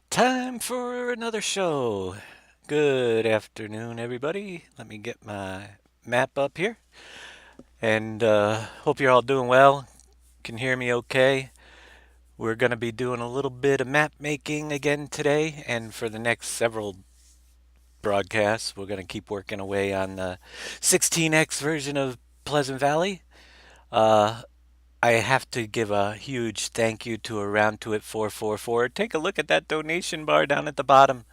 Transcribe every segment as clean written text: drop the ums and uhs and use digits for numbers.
Time for another show. Good afternoon, everybody. Let me get my map up here. And hope you're all doing well. Can hear me okay. We're going to be doing a little bit of map making again today. And for the next several broadcasts, we're going to keep working away on the 16x version of Pleasant Valley. Uh, I have to give a huge thank you to Around to It 444. Take a look at that donation bar down at the bottom.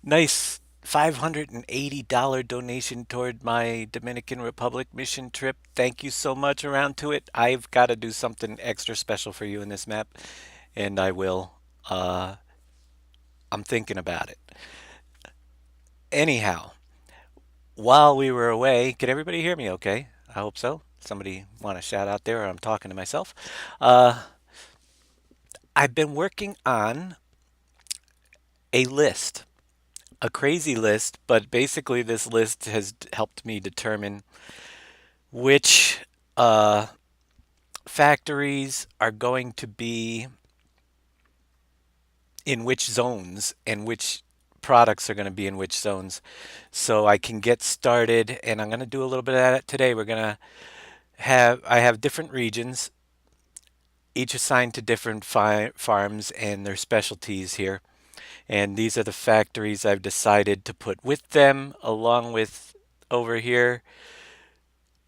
Nice $580 donation toward my Dominican Republic mission trip. Thank you so much, Around to It. I've got to do something extra special for you in this map, and I will. Uh, I'm thinking about it. Anyhow, while we were away, can everybody hear me okay? I hope so. Somebody want to shout out there, or I'm talking to myself. Uh, I've been working on a list, a crazy list, but basically this list has helped me determine which uh, factories are going to be in which zones and which products are going to be in which zones. So I can get started, and I'm going to do a little bit of that today. I have different regions, each assigned to different farms and their specialties here. And these are the factories I've decided to put with them, along with over here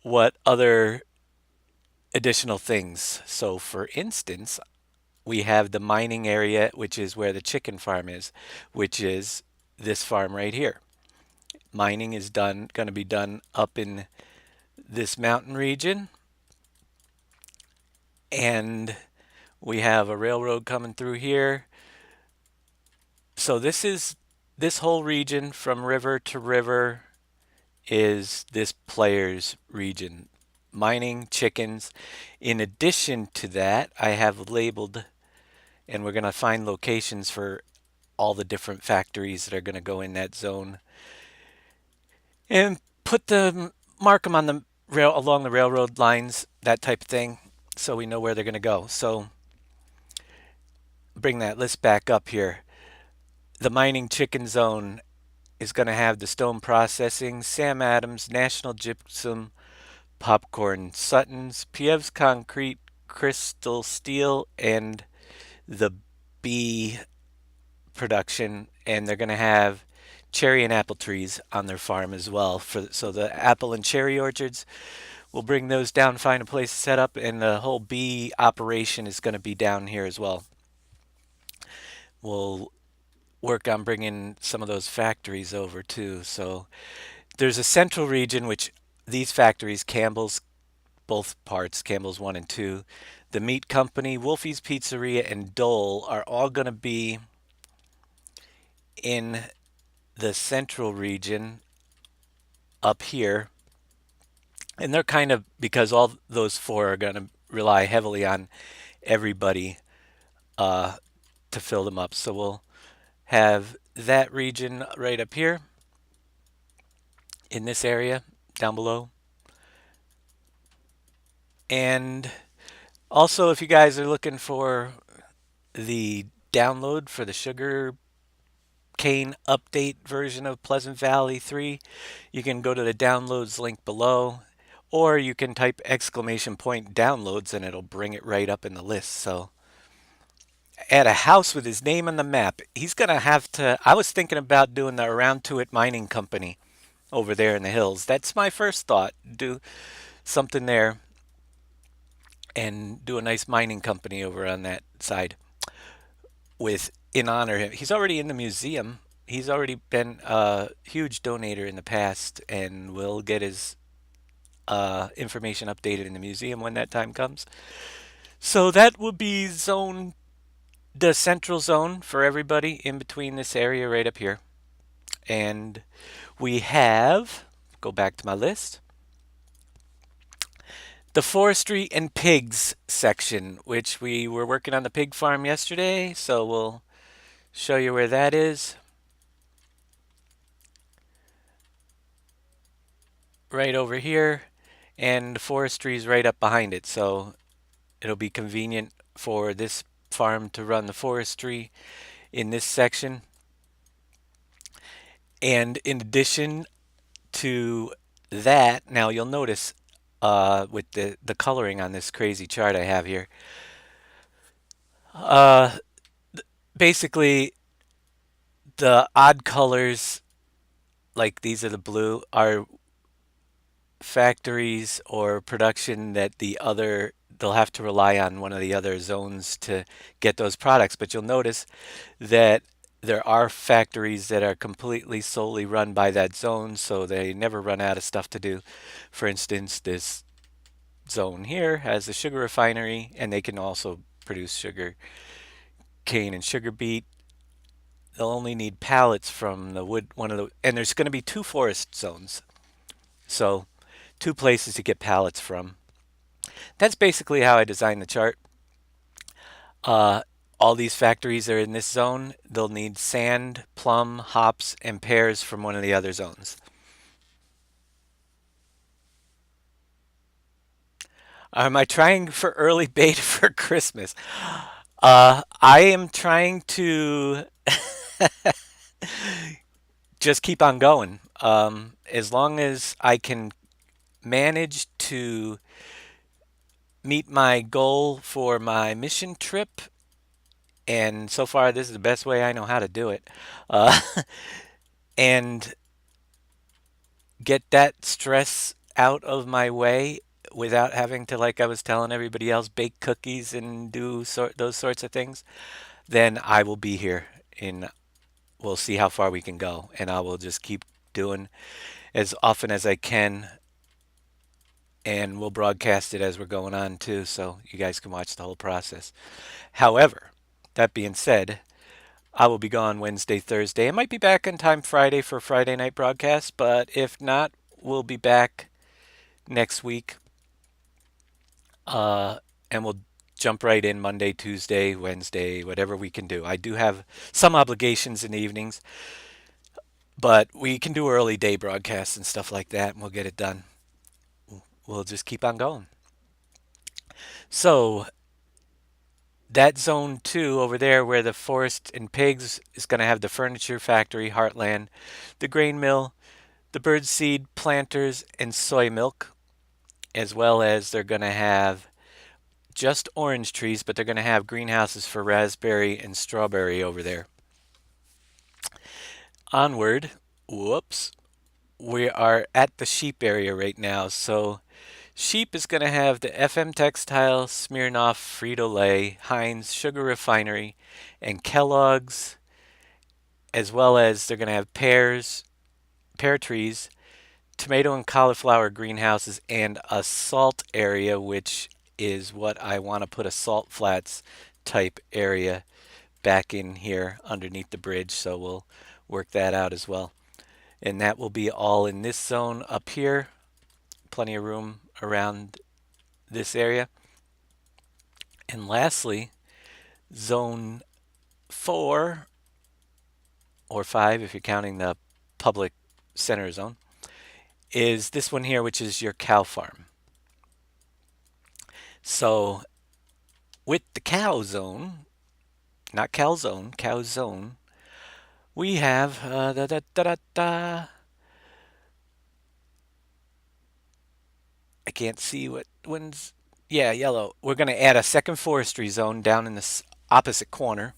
what other additional things. So, for instance, we have the mining area, which is where the chicken farm is, which is this farm right here. Mining is going to be done up in this mountain region, and we have a railroad coming through here. So this whole region from river to river is this player's region. Mining, chickens. In addition to that, I have labeled, and we're going to find locations for all the different factories that are going to go in that zone, and mark them on the rail along the railroad lines, that type of thing, so we know where they're going to go. So bring that list back up here. The mining chicken zone is going to have the stone processing, Sam Adams, National Gypsum, Popcorn Sutton's, Piev's Concrete, Crystal Steel, and the B production, and they're going to have cherry and apple trees on their farm as well. So the apple and cherry orchards, we'll bring those down, find a place to set up, and the whole bee operation is going to be down here as well. We'll work on bringing some of those factories over too. So there's a central region which these factories, Campbell's, both parts, Campbell's 1 and 2, the Meat Company, Wolfie's Pizzeria, and Dole are all going to be in the central region up here. And they're kind of, because all those four are going to rely heavily on everybody uh, to fill them up. So we'll have that region right up here in this area down below. And also, if you guys are looking for the download for the sugar cane update version of Pleasant Valley 3, you can go to the downloads link below, or you can type exclamation point downloads and it'll bring it right up in the list. So at a house with his name on the map, he's going to have to. I was thinking about doing the Around to It Mining Company over there in the hills. That's my first thought. Do something there and do a nice mining company over on that side with in honor of him. He's already in the museum. He's already been a huge donator in the past, and we'll get his information updated in the museum when that time comes. So that will be the central zone for everybody in between this area right up here. And we have, go back to my list, the forestry and pigs section, which we were working on the pig farm yesterday, so we'll show you where that is. Right over here, and forestry is right up behind it, so it'll be convenient for this farm to run the forestry. in this section. And in addition to that, now you'll notice with the coloring on this crazy chart I have here, uh, basically the odd colors, like these are the blue, are factories or production that they'll have to rely on one of the other zones to get those products. But you'll notice that there are factories that are completely solely run by that zone, so they never run out of stuff to do. For instance, this zone here has a sugar refinery, and they can also produce sugar cane and sugar beet. They'll only need pallets from the wood, and there's going to be two forest zones. So two places to get pallets from. That's basically how I designed the chart. Uh, all these factories are in this zone. They'll need sand, plum, hops, and pears from one of the other zones. Am I trying for early beta for Christmas? I am trying to just keep on going. As long as I can manage to meet my goal for my mission trip, and so far this is the best way I know how to do it, uh, and get that stress out of my way without having to, like I was telling everybody else, bake cookies and do those sorts of things, then I will be here and we'll see how far we can go. And I will just keep doing as often as I can, and we'll broadcast it as we're going on too, so you guys can watch the whole process. However, that being said, I will be gone Wednesday, Thursday. I might be back in time Friday for Friday night broadcast, but if not, we'll be back next week, uh, and we'll jump right in Monday, Tuesday, Wednesday, whatever we can do. I do have some obligations in the evenings, but we can do early day broadcasts and stuff like that, and we'll get it done. We'll just keep on going. So that zone two over there where the forest and pigs is going to have the furniture factory, Heartland, the grain mill, the bird seed planters, and soy milk, as well as they're going to have just orange trees, but they're going to have greenhouses for raspberry and strawberry over there. Onward, whoops, we are at the sheep area right now. So sheep is going to have the FM Textile, Smirnoff, Frito-Lay, Heinz, Sugar Refinery, and Kellogg's, as well as they're going to have pear trees, tomato and cauliflower greenhouses, and a salt area, which is what I want to put a salt flats type area back in here underneath the bridge. So we'll work that out as well. And that will be all in this zone up here. Plenty of room around this area. And lastly, zone 4 or 5, if you're counting the public center zone, is this one here, which is your cow farm. So with the cow zone, not calzone, cow zone, we have I can't see what one's. Yeah, yellow. We're going to add a second forestry zone down in this opposite corner,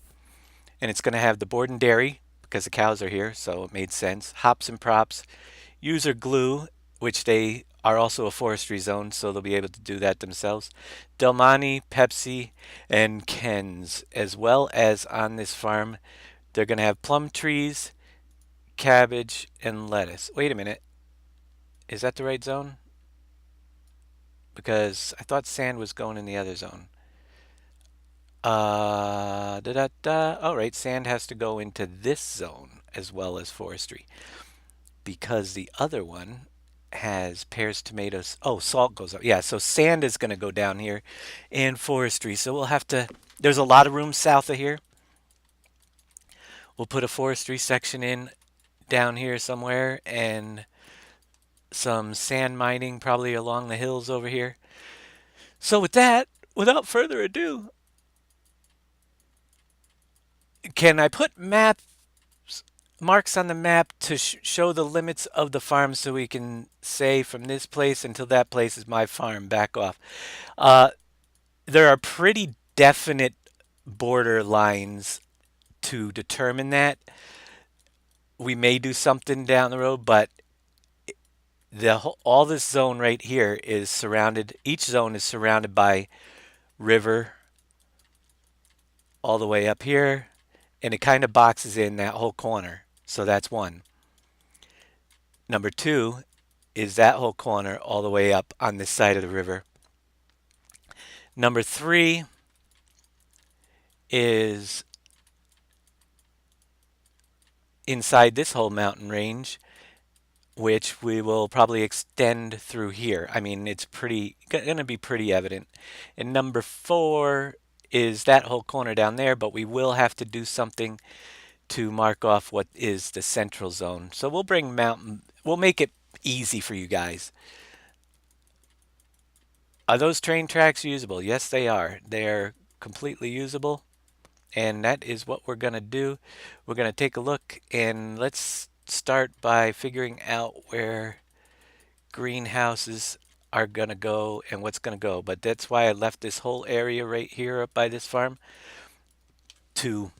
and it's going to have the board and dairy because the cows are here, so it made sense. Hops and props, user glue, which they are also a forestry zone, so they'll be able to do that themselves. Del Monte, Pepsi, and Ken's, as well as on this farm, they're going to have plum trees, cabbage, and lettuce. Wait a minute. Is that the right zone? Because I thought sand was going in the other zone. Da da da. All right, sand has to go into this zone as well as forestry because the other one has pears, tomatoes. Oh, salt goes up. Yeah, so sand is going to go down here and forestry. So we'll have to, there's a lot of room south of here. We'll put a forestry section in down here somewhere and some sand mining probably along the hills over here. So with that, without further ado, Can I put marks on the map to show the limits of the farm so we can say from this place until that place is my farm? Back off. Uh, there are pretty definite border lines to determine that. We may do something down the road, but all this zone right here is surrounded. Each zone is surrounded by river all the way up here, and it kind of boxes in that whole corner. So that's one. Number two is that whole corner all the way up on this side of the river. Number three is inside this whole mountain range, which we will probably extend through here. I mean, it's going to be pretty evident. And number four is that whole corner down there, but we will have to do something to mark off what is the central zone. So we'll make it easy for you guys. Are those train tracks usable? Yes, they are. They're completely usable. And that is what we're going to do. We're going to take a look, and let's start by figuring out where greenhouses are going to go and what's going to go. But that's why I left this whole area right here up by this farm to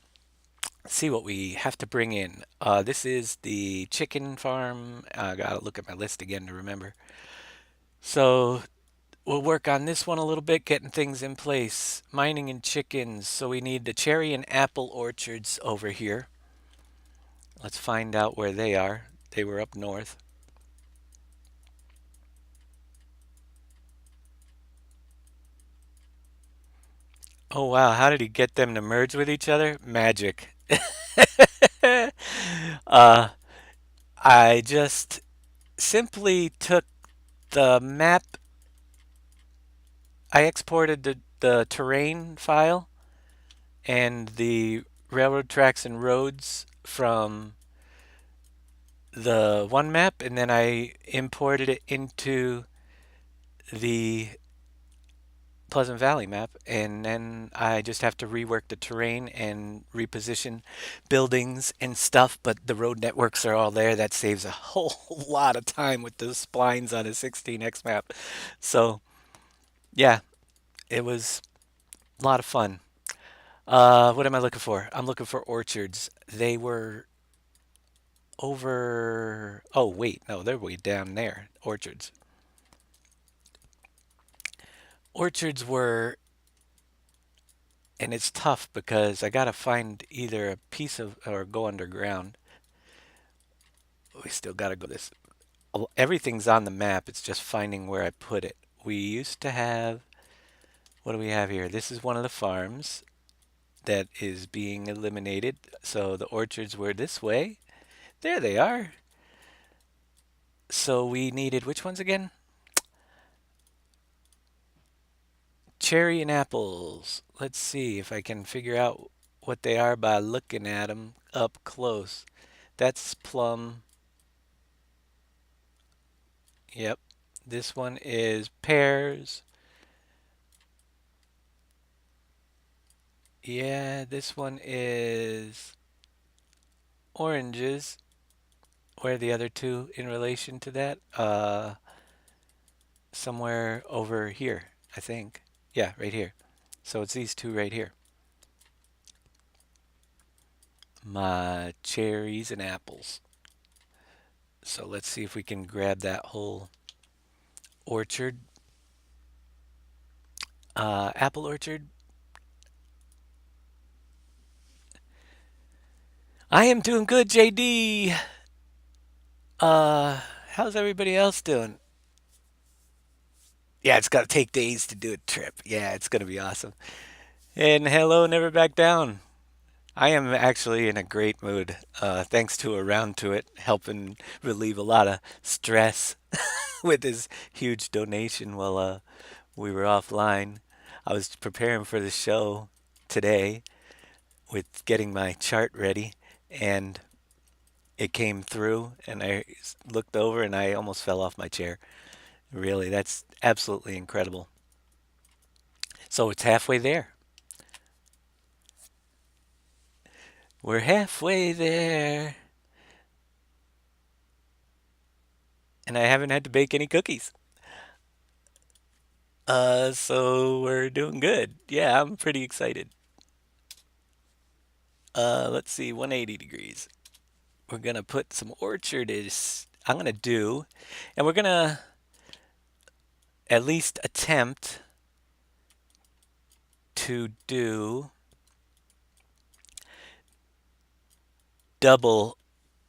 see what we have to bring in. This is the chicken farm. I got to look at my list again to remember. So we'll work on this one a little bit, getting things in place. Mining and chickens. So we need the cherry and apple orchards over here. Let's find out where they are. They were up north. Oh wow, how did he get them to merge with each other? Magic. uh, I just simply took the map, I exported the terrain file and the railroad tracks and roads from the one map, and then I imported it into the Pleasant Valley map, and then I just have to rework the terrain and reposition buildings and stuff, but the road networks are all there. That saves a whole lot of time with the splines on a 16x map. So, yeah, it was a lot of fun. What am I looking for? I'm looking for orchards. They were over. Oh, wait, no, they're way down there. Orchards. Orchards were, and it's tough because I gotta find either a piece of or go underground. We still gotta go this. Everything's on the map. It's just finding where I put it. We used to have. What do we have here? This is one of the farms that is being eliminated. So the orchards were this way. There they are. So we needed which ones again? Cherry and apples. Let's see if I can figure out what they are by looking at them up close. That's plum. Yep. This one is pears. Yeah, this one is oranges. Where are the other two in relation to that? Somewhere over here, I think. Yeah, right here. So it's these two right here. My cherries and apples. So let's see if we can grab that whole orchard. Apple orchard. I am doing good, JD. How's everybody else doing? Yeah, it's got to take days to do a trip. Yeah, it's going to be awesome. And hello, Never Back Down. I am actually in a great mood. Thanks to Around to It, helping relieve a lot of stress with his huge donation while we were offline. I was preparing for the show today with getting my chart ready, and it came through, and I looked over and I almost fell off my chair. Really, that's absolutely incredible. So it's halfway there. We're halfway there. And I haven't had to bake any cookies. So we're doing good. Yeah, I'm pretty excited. Let's see, 180 degrees. We're gonna put some orchard is I'm gonna do, and we're gonna at least attempt to do double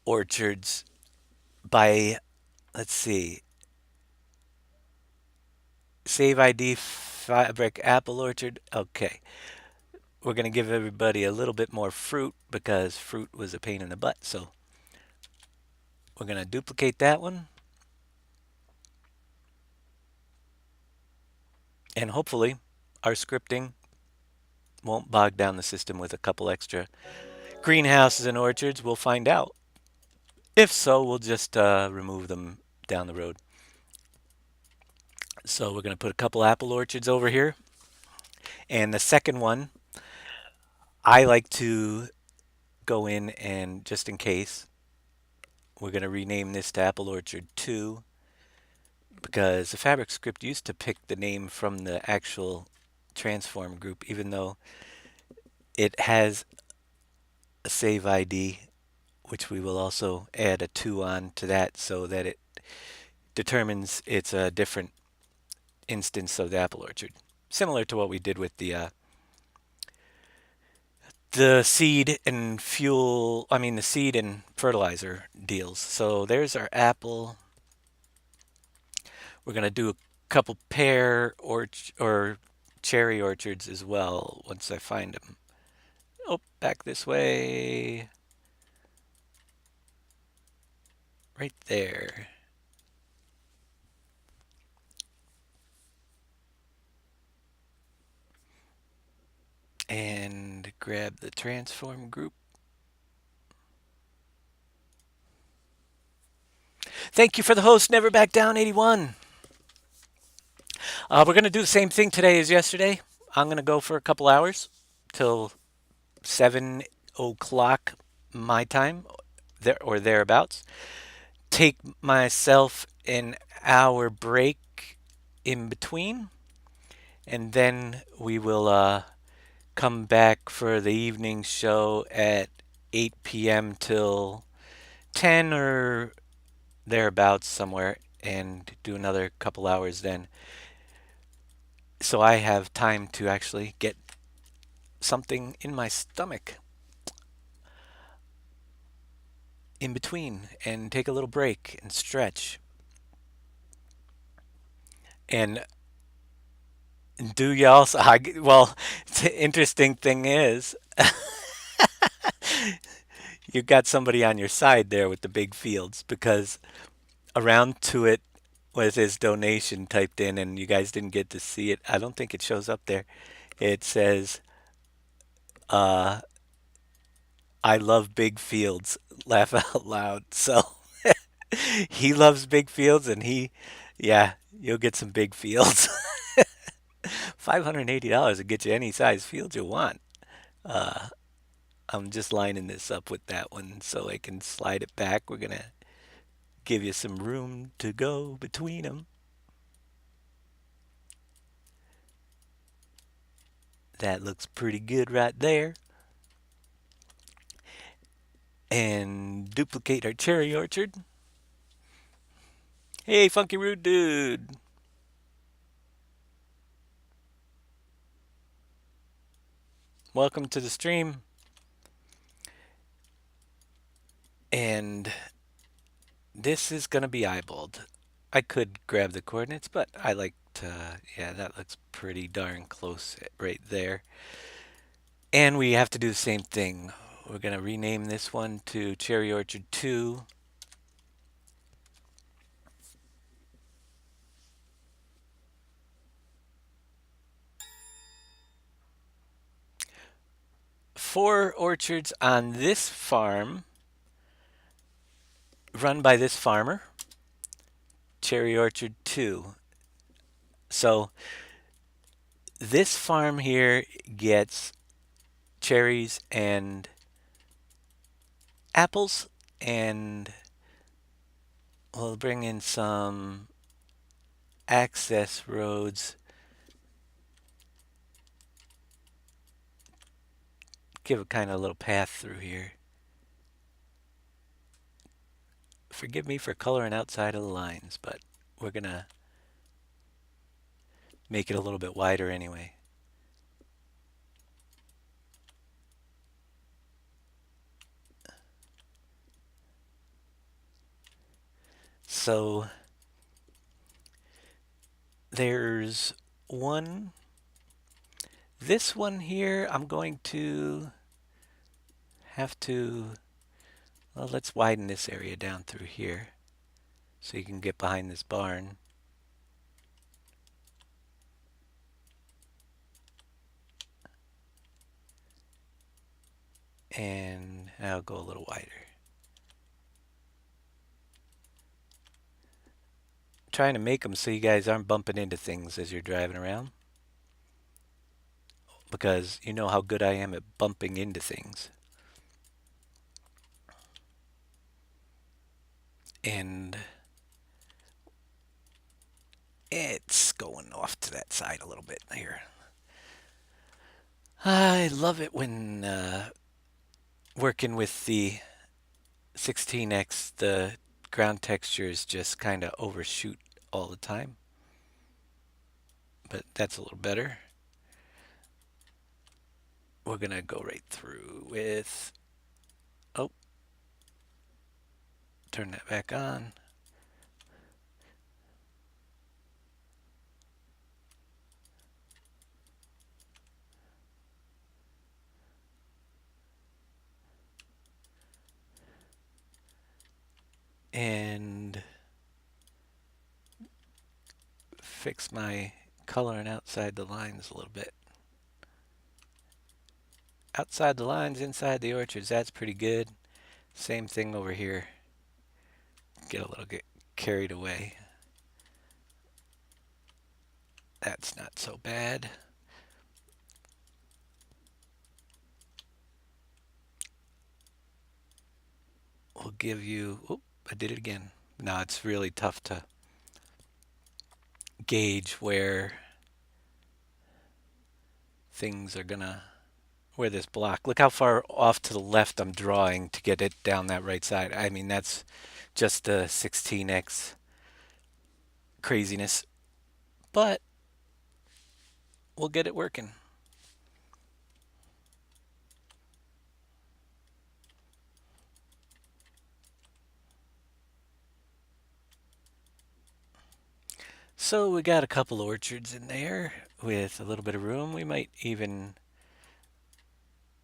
orchards by, let's see, save ID fabric apple orchard. Okay, we're gonna give everybody a little bit more fruit because fruit was a pain in the butt. So we're gonna duplicate that one, and hopefully our scripting won't bog down the system with a couple extra greenhouses and orchards. We'll find out. If so, we'll just remove them down the road. So we're going to put a couple apple orchards over here. And the second one, I like to go in and just in case, we're going to rename this to Apple Orchard 2 because the fabric script used to pick the name from the actual transform group, even though it has a save ID, which we will also add a 2 on to that so that it determines it's a different instance of the apple orchard, similar to what we did with the seed and fuel. I mean, the seed and fertilizer deals. So there's our apple. We're gonna do a couple pear or cherry orchards as well once I find them. Oh, back this way. Right there. And grab the transform group. Thank you for the host, Never Back Down 81. We're going to do the same thing today as yesterday. I'm going to go for a couple hours till 7 o'clock my time there or thereabouts. Take myself an hour break in between, and then we will come back for the evening show at 8 p.m. till 10 or thereabouts somewhere, and do another couple hours then. So I have time to actually get something in my stomach in between and take a little break and stretch. And do you also? Well, the interesting thing is, you got somebody on your side there with the big fields because around to it was his donation typed in, and you guys didn't get to see it. I don't think it shows up there. It says, uh, "I love big fields." Laugh out loud. So he loves big fields, and yeah, you'll get some big fields. $580 will get you any size field you want. Uh, I'm just lining this up with that one so I can slide it back. We're gonna give you some room to go between them. That looks pretty good right there. And duplicate our cherry orchard. Hey, Funky Rude Dude. Welcome to the stream. And this is going to be eyeballed. I could grab the coordinates, but I like to, yeah, that looks pretty darn close right there. And we have to do the same thing. We're going to rename this one to Cherry Orchard 2. Four orchards on this farm, run by this farmer, Cherry Orchard 2. So this farm here gets cherries and apples, and we'll bring in some access roads. Give a kind of little path through here. Forgive me for coloring outside of the lines, but we're gonna make it a little bit wider anyway. So there's one. This one here, I'm going to have to, well, let's widen this area down through here so you can get behind this barn. And I'll go a little wider. Trying to make them so you guys aren't bumping into things as you're driving around, because you know how good I am at bumping into things. And it's going off to that side a little bit here. I love it when working with the 16x, the ground textures just kind of overshoot all the time. But that's a little better. We're going to go right through with, oh, turn that back on. And fix my coloring outside the lines a little bit. Outside the lines, inside the orchards, that's pretty good. Same thing over here. Get a little get carried away. That's not so bad. We'll give you, oh, I did it again. Now it's really tough to gauge where things are gonna, where this block. Look how far off to the left I'm drawing to get it down that right side. I mean, that's just the 16x craziness. But we'll get it working. So we got a couple orchards in there with a little bit of room. We might even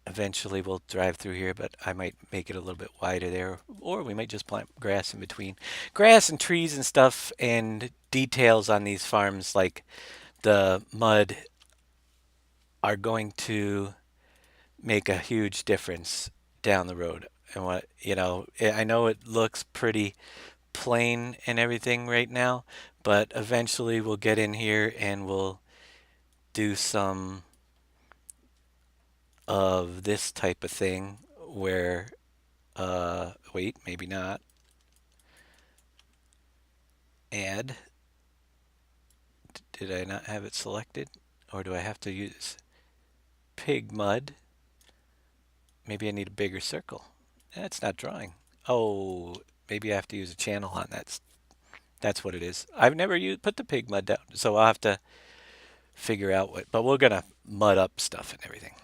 eventually we'll drive through here, but I might make it a little bit wider there, or we might just plant grass in between. Grass and trees and stuff and details on these farms like the mud are going to make a huge difference down the road. And what, I know it looks pretty plain and everything right now, but eventually we'll get in here and we'll do some of this type of thing where, wait, maybe not. Add. Did I not have it selected? Or do I have to use pig mud? Maybe I need a bigger circle. That's not drawing. Oh, maybe I have to use a channel on that. That's what it is. I've never put the pig mud down, so I'll have to figure out what. But we're gonna mud up stuff and everything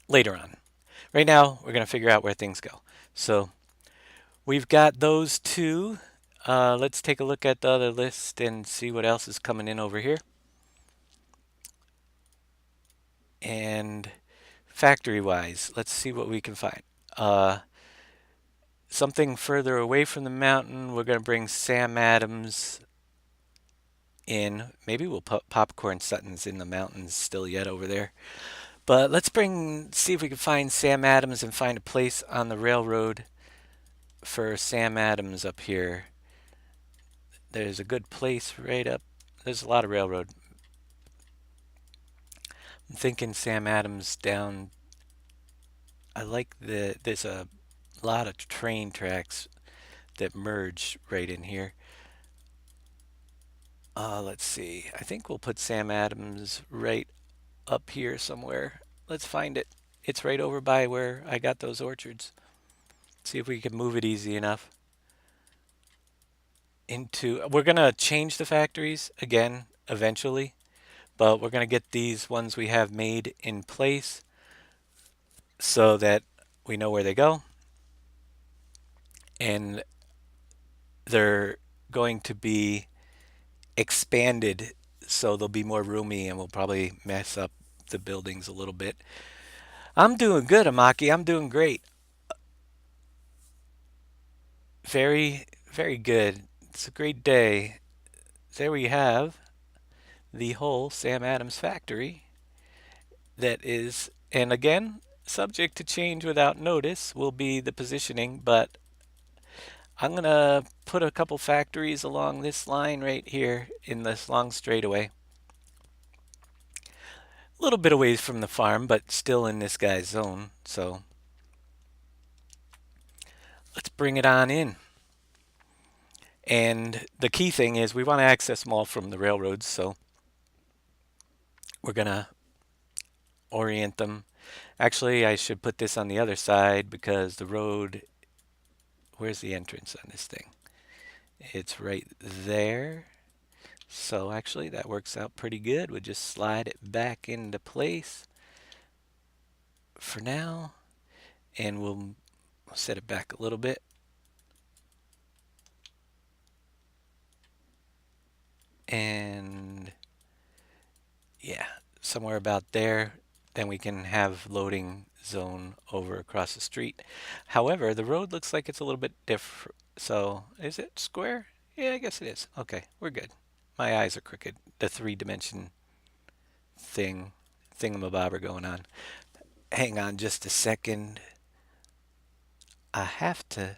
later on. Right now, we're gonna figure out where things go. So we've got those two. Let's take a look at the other list and see what else is coming in over here. And factory-wise, let's see what we can find. Something further away from the mountain, we're going to bring Sam Adams in. Maybe we'll put Popcorn Sutton's in the mountains still yet over there. But let's see if we can find Sam Adams and find a place on the railroad for Sam Adams up here. There's a good place right up. There's a lot of railroad. I'm thinking Sam Adams down. I like there's a A lot of train tracks that merge right in here. Let's see. I think we'll put Sam Adams right up here somewhere. Let's find it. It's right over by where I got those orchards. See if we can move it easy enough. We're going to change the factories again eventually, but we're going to get these ones we have made in place so that we know where they go. And they're going to be expanded so they'll be more roomy and we'll probably mess up the buildings a little bit. I'm doing good, Amaki. I'm doing great. Very, very good. It's a great day. There we have the whole Sam Adams factory that is, and again, subject to change without notice will be the positioning, but I'm going to put a couple factories along this line right here in this long straightaway. A little bit away from the farm, but still in this guy's zone, so let's bring it on in. And the key thing is we want to access them all from the railroads, so we're going to orient them. Actually, I should put this on the other side because the road, where's the entrance on this thing? It's right there. So actually that works out pretty good. We'll just slide it back into place for now, and we'll set it back a little bit. And yeah, somewhere about there. Then we can have loading zone over across the street. However, the road looks like it's a little bit different. So is it square? Yeah, I guess it is. Okay, we're good. My eyes are crooked. The 3-dimension thingamabobber going on. Hang on just a second. I have to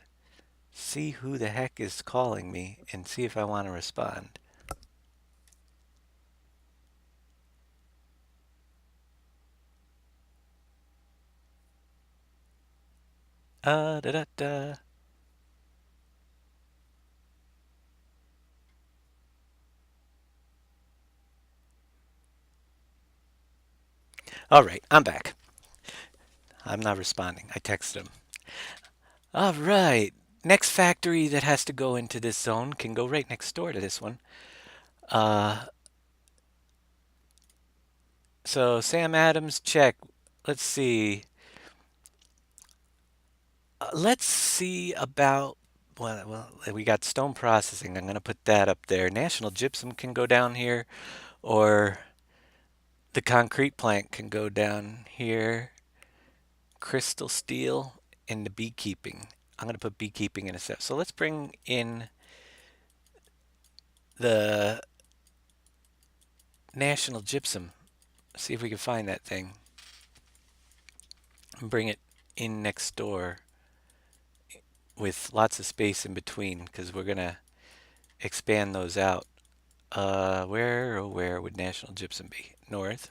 see who the heck is calling me and see if I want to respond. Da da da. All right, I'm back. I'm not responding. I texted him. All right. Next factory that has to go into this zone can go right next door to this one. Uh, so Sam Adams, check. Let's see. Let's see about. Well, we got stone processing. I'm going to put that up there. National Gypsum can go down here, or the concrete plant can go down here. Crystal steel and the beekeeping. I'm going to put beekeeping in a set. So let's bring in the National Gypsum. See if we can find that thing. And bring it in next door with lots of space in between because we're going to expand those out. Where would National Gypsum be? North.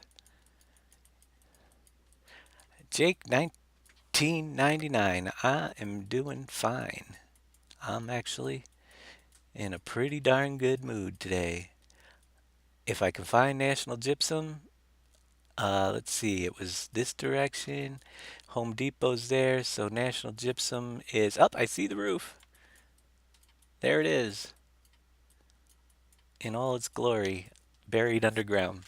Jake 1999. I am doing fine. I'm actually in a pretty darn good mood today. If I can find National Gypsum, let's see, it was this direction. Home Depot's there, so National Gypsum is up. I see the roof. There it is in all its glory, buried underground.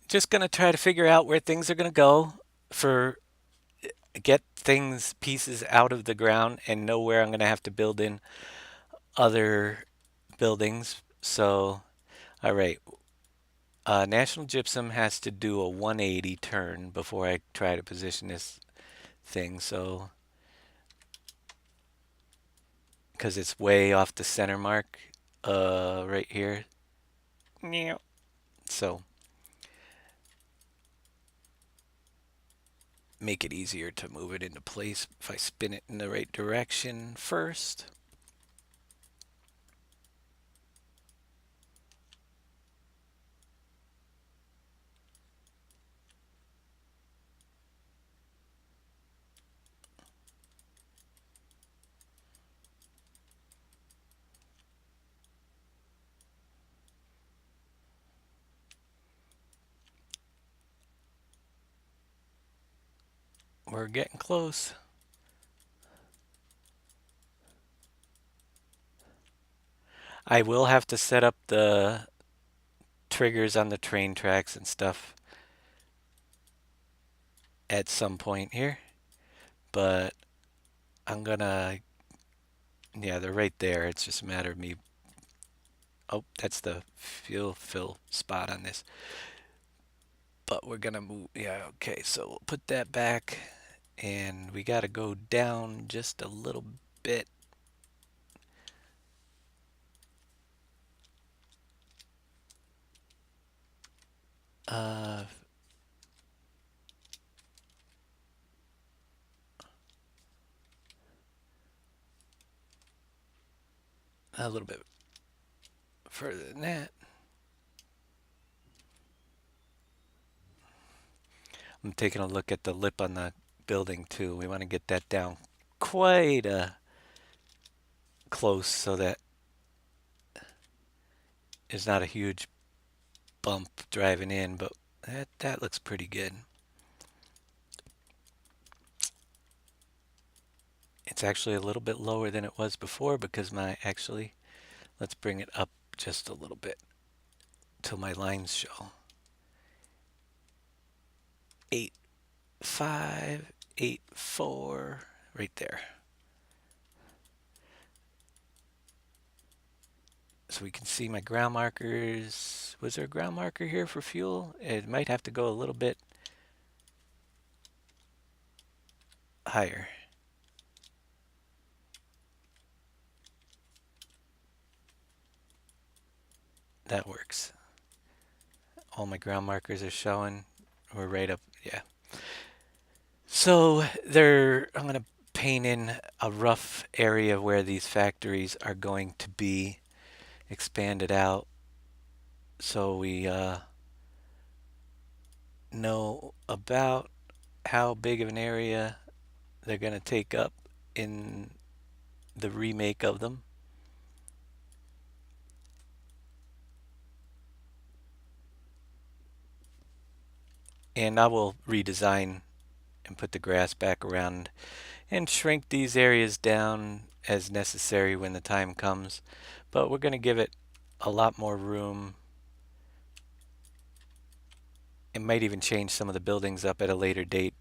Just gonna try to figure out where things are gonna go for get things pieces out of the ground and know where I'm gonna have to build in other buildings. So, all right, National Gypsum has to do a 180 turn before I try to position this thing. So, because it's way off the center mark, right here. So make it easier to move it into place if I spin it in the right direction first. We're getting close. I will have to set up the triggers on the train tracks and stuff at some point here, but I'm gonna, yeah, they're right there. It's just a matter of me. Oh, that's the fuel fill spot on this. But we're gonna move, yeah, okay, so we'll put that back, and we gotta go down just a little bit. Uh, a little bit further than that. I'm taking a look at the lip on the building too. We want to get that down quite close so that it's not a huge bump driving in, but that looks pretty good. It's actually a little bit lower than it was before because let's bring it up just a little bit till my lines show. 8, 5, 8, 4, right there. So we can see my ground markers. Was there a ground marker here for fuel? It might have to go a little bit higher. That works. All my ground markers are showing. We're right up, yeah. So I'm going to paint in a rough area where these factories are going to be expanded out so we know about how big of an area they're going to take up in the remake of them. And I will redesign and put the grass back around and shrink these areas down as necessary when the time comes. But we're going to give it a lot more room. It might even change some of the buildings up at a later date,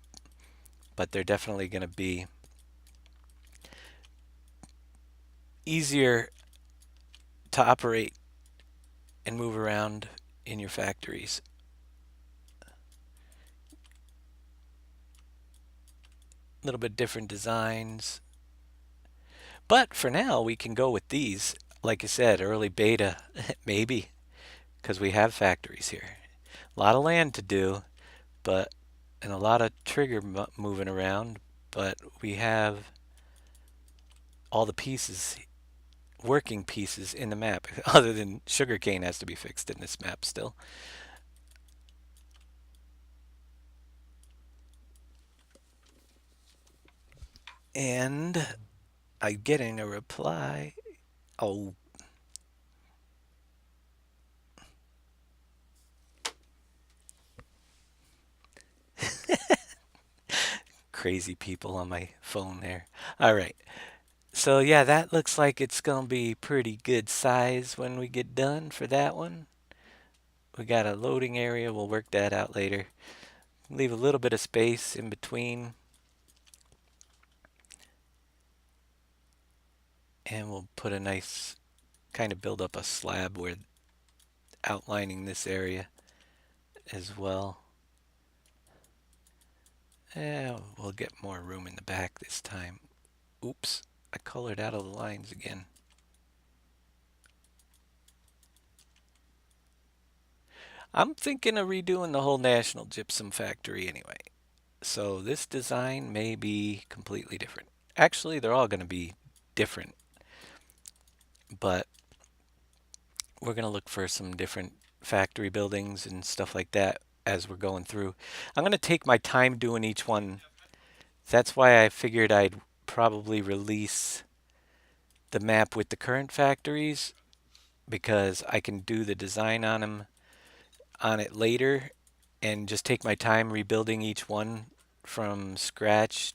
but they're definitely going to be easier to operate and move around in your factories. A little bit different designs. But for now, we can go with these. Like I said, early beta, maybe, because we have factories here. A lot of land to do, but and a lot of trigger moving around, but we have all the pieces, working pieces in the map, other than sugarcane has to be fixed in this map still. And I'm getting a reply. Oh. Crazy people on my phone there. All right. So yeah, that looks like it's going to be pretty good size when we get done for that one. We got a loading area. We'll work that out later. Leave a little bit of space in between. And we'll put a nice, kind of build up a slab where outlining this area as well. Yeah, we'll get more room in the back this time. Oops, I colored out of the lines again. I'm thinking of redoing the whole National Gypsum Factory anyway. So this design may be completely different. Actually, they're all going to be different, but we're going to look for some different factory buildings and stuff like that as we're going through. I'm going to take my time doing each one. That's why I figured I'd probably release the map with the current factories, because I can do the design on it later and just take my time rebuilding each one from scratch.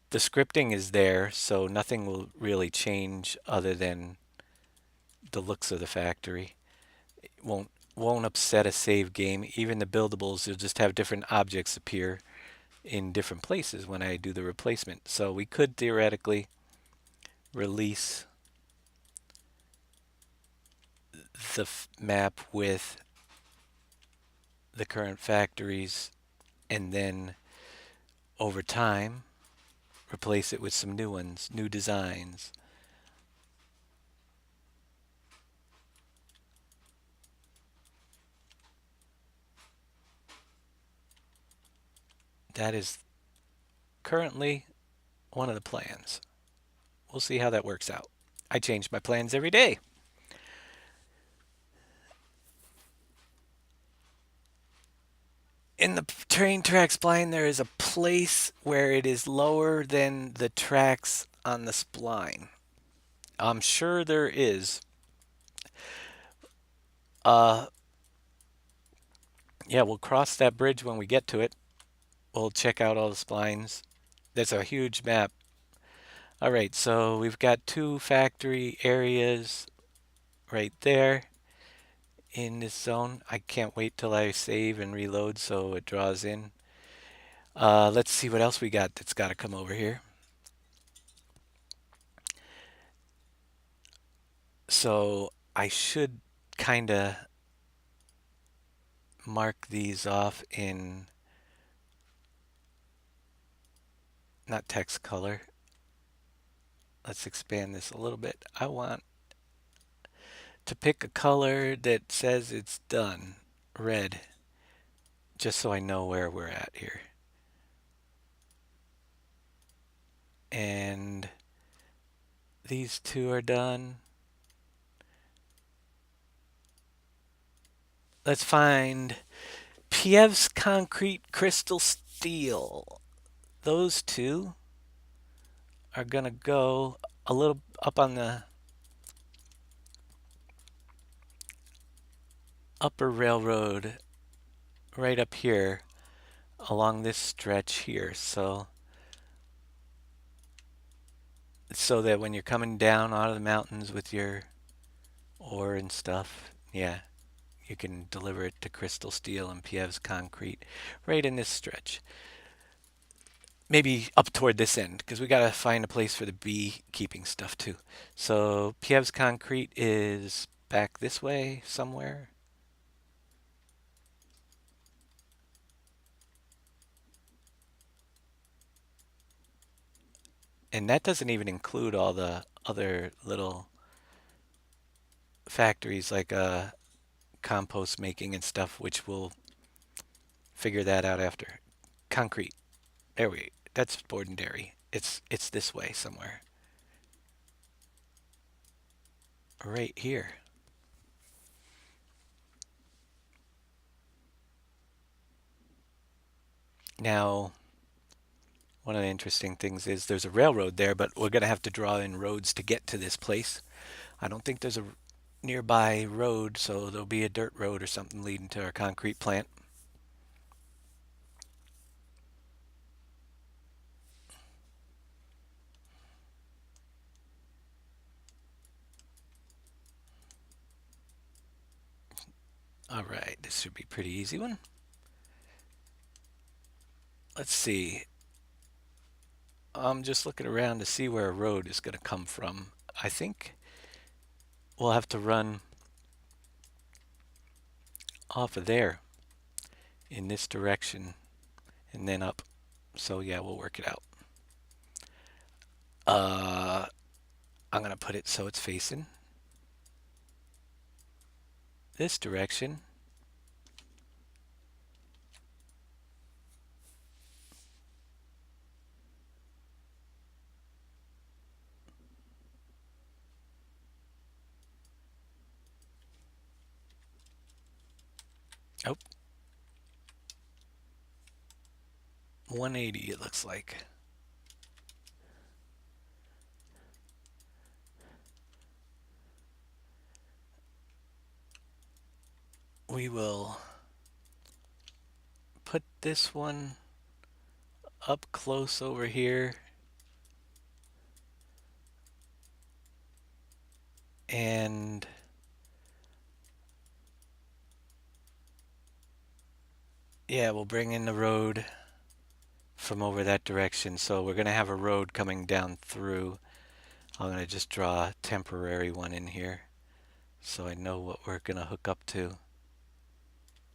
The scripting is there, so nothing will really change other than the looks of the factory. It won't upset a save game. Even the buildables, you'll just have different objects appear in different places when I do the replacement. So we could theoretically release the map with the current factories and then over time replace it with some new ones, new designs. That is currently one of the plans. We'll see how that works out. I change my plans every day. In the train track spline, there is a place where it is lower than the tracks on the spline. I'm sure there is. Uh, yeah, we'll cross that bridge when we get to it. We'll check out all the splines. There's a huge map. All right, so we've got two factory areas right there in this zone. I can't wait till I save and reload so it draws in. Let's see what else we got that's got to come over here. So I should kind of mark these off in not text color. Let's expand this a little bit. I want to pick a color that says it's done, red, just so I know where we're at here. And these two are done. Let's find Piev's concrete crystal steel. Those two are gonna go a little up on the upper railroad right up here along this stretch here. So that when you're coming down out of the mountains with your ore and stuff, yeah, you can deliver it to Crystal Steel and Piev's Concrete right in this stretch. Maybe up toward this end, because we got to find a place for the beekeeping stuff too. So Piev's Concrete is back this way somewhere. And that doesn't even include all the other little factories like compost making and stuff, which we'll figure that out after. Concrete. There we. That's Board and Dairy. It's this way somewhere. Right here. Now, one of the interesting things is there's a railroad there, but we're going to have to draw in roads to get to this place. I don't think there's a nearby road, so there'll be a dirt road or something leading to our concrete plant. All right, this should be a pretty easy one. Let's see. I'm just looking around to see where a road is going to come from. I think we'll have to run off of there in this direction and then up. So yeah, we'll work it out. I'm going to put it so it's facing this direction. Oh, 180 it looks like. We will put this one up close over here. And yeah, we'll bring in the road from over that direction. So we're going to have a road coming down through. I'm going to just draw a temporary one in here so I know what we're going to hook up to.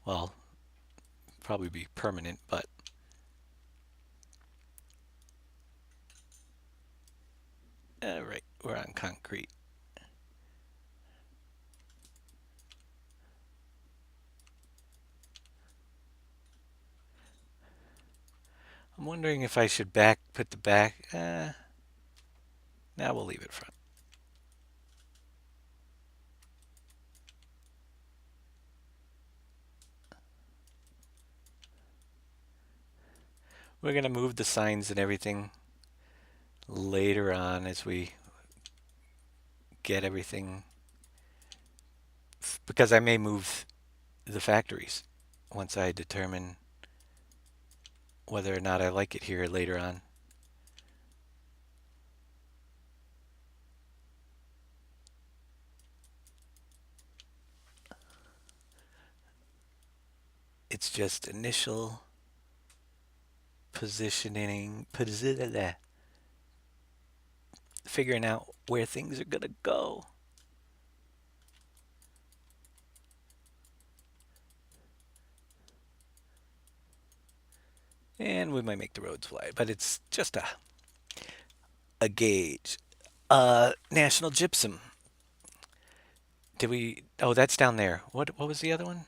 Well, probably be permanent, but all right, we're on concrete. I'm wondering if I should put the back. Now we'll leave it front. We're going to move the signs and everything later on as we get everything, because I may move the factories once I determine whether or not I like it here later on. It's just initial figuring out where things are gonna go. And we might make the roads wide, but it's just a gauge. National Gypsum. Did we? Oh, that's down there. What was the other one?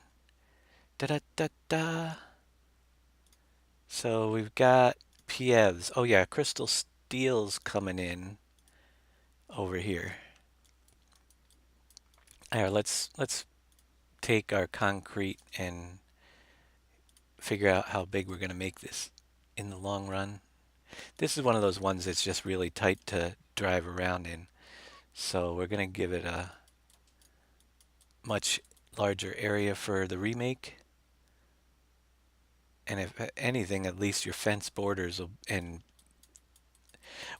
Da da da da. So we've got PVs. Oh yeah, Crystal Steel's coming in over here. All right, let's take our concrete and figure out how big we're gonna make this in the long run. This is one of those ones that's just really tight to drive around in. So we're gonna give it a much larger area for the remake. And if anything, at least your fence borders will, and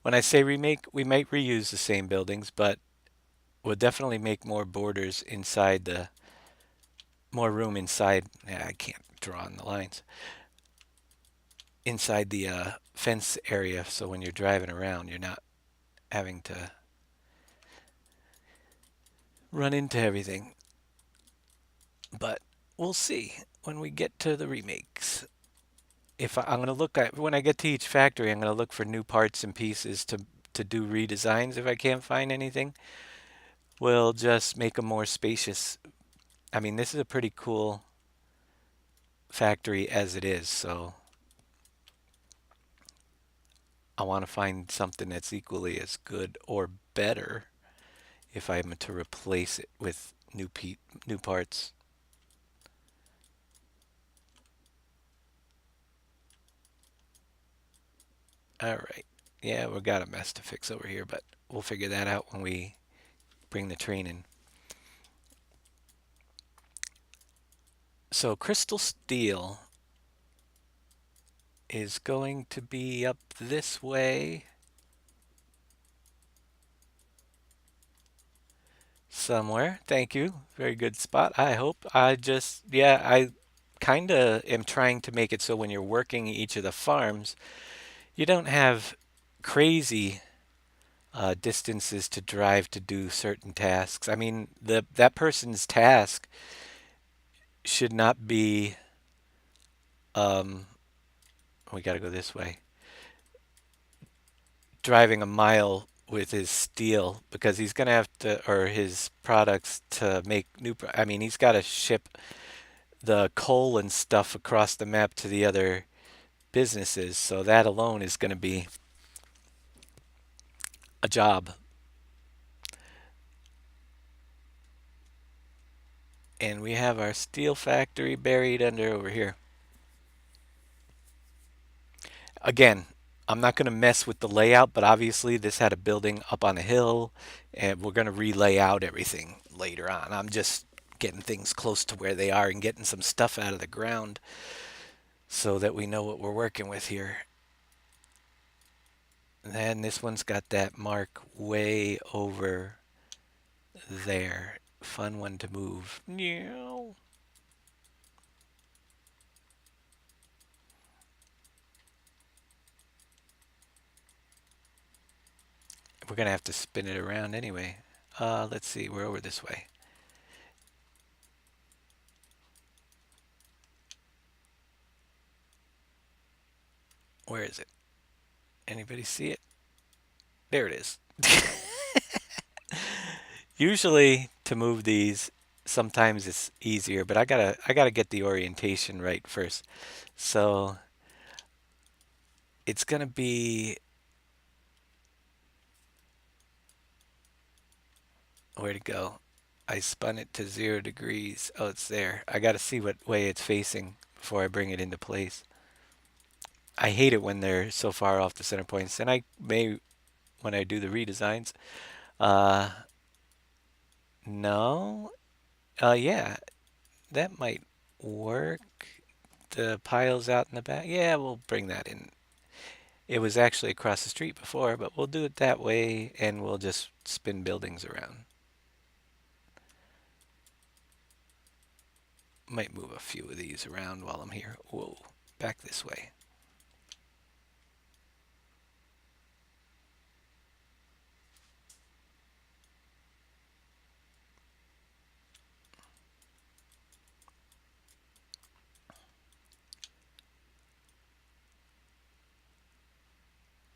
when I say remake, we might reuse the same buildings, but we'll definitely make more borders inside more room inside. Yeah, I can't draw on the lines. Inside the fence area, so when you're driving around, you're not having to run into everything. But we'll see when we get to the remakes. If I'm going to look at when I get to each factory, I'm going to look for new parts and pieces to do redesigns. If I can't find anything, we'll just make them more spacious. I mean, this is a pretty cool factory as it is, so I want to find something that's equally as good or better if I'm to replace it with new parts. All right. Yeah, we got a mess to fix over here, but we'll figure that out when we bring the train in. So Crystal Steel is going to be up this way somewhere. Thank you. Very good spot, I hope. Yeah, I kind of am trying to make it so when you're working each of the farms, you don't have crazy distances to drive to do certain tasks. I mean, that person's task should not be, um, we got to go this way, driving a mile with his steel because he's going to have to, or his products to make I mean, he's got to ship the coal and stuff across the map to the other businesses. So that alone is going to be a job. And we have our steel factory buried under over here. Again, I'm not going to mess with the layout, but obviously this had a building up on a hill, and we're going to relay out everything later on. I'm just getting things close to where they are and getting some stuff out of the ground so that we know what we're working with here. And then this one's got that mark way over there. Fun one to move. We're going to have to spin it around anyway. Let's see, we're over this way. Where is it? Anybody see it? There it is. Usually to move these, sometimes it's easier, but I gotta get the orientation right first. So it's gonna be, where'd it go? I spun it to 0 degrees. Oh, it's there. I gotta see what way it's facing before I bring it into place. I hate it when they're so far off the center points, and I may when I do the redesigns. Uh, no. Yeah, that might work. The piles out in the back. Yeah, we'll bring that in. It was actually across the street before, but we'll do it that way and we'll just spin buildings around. Might move a few of these around while I'm here. Whoa, back this way.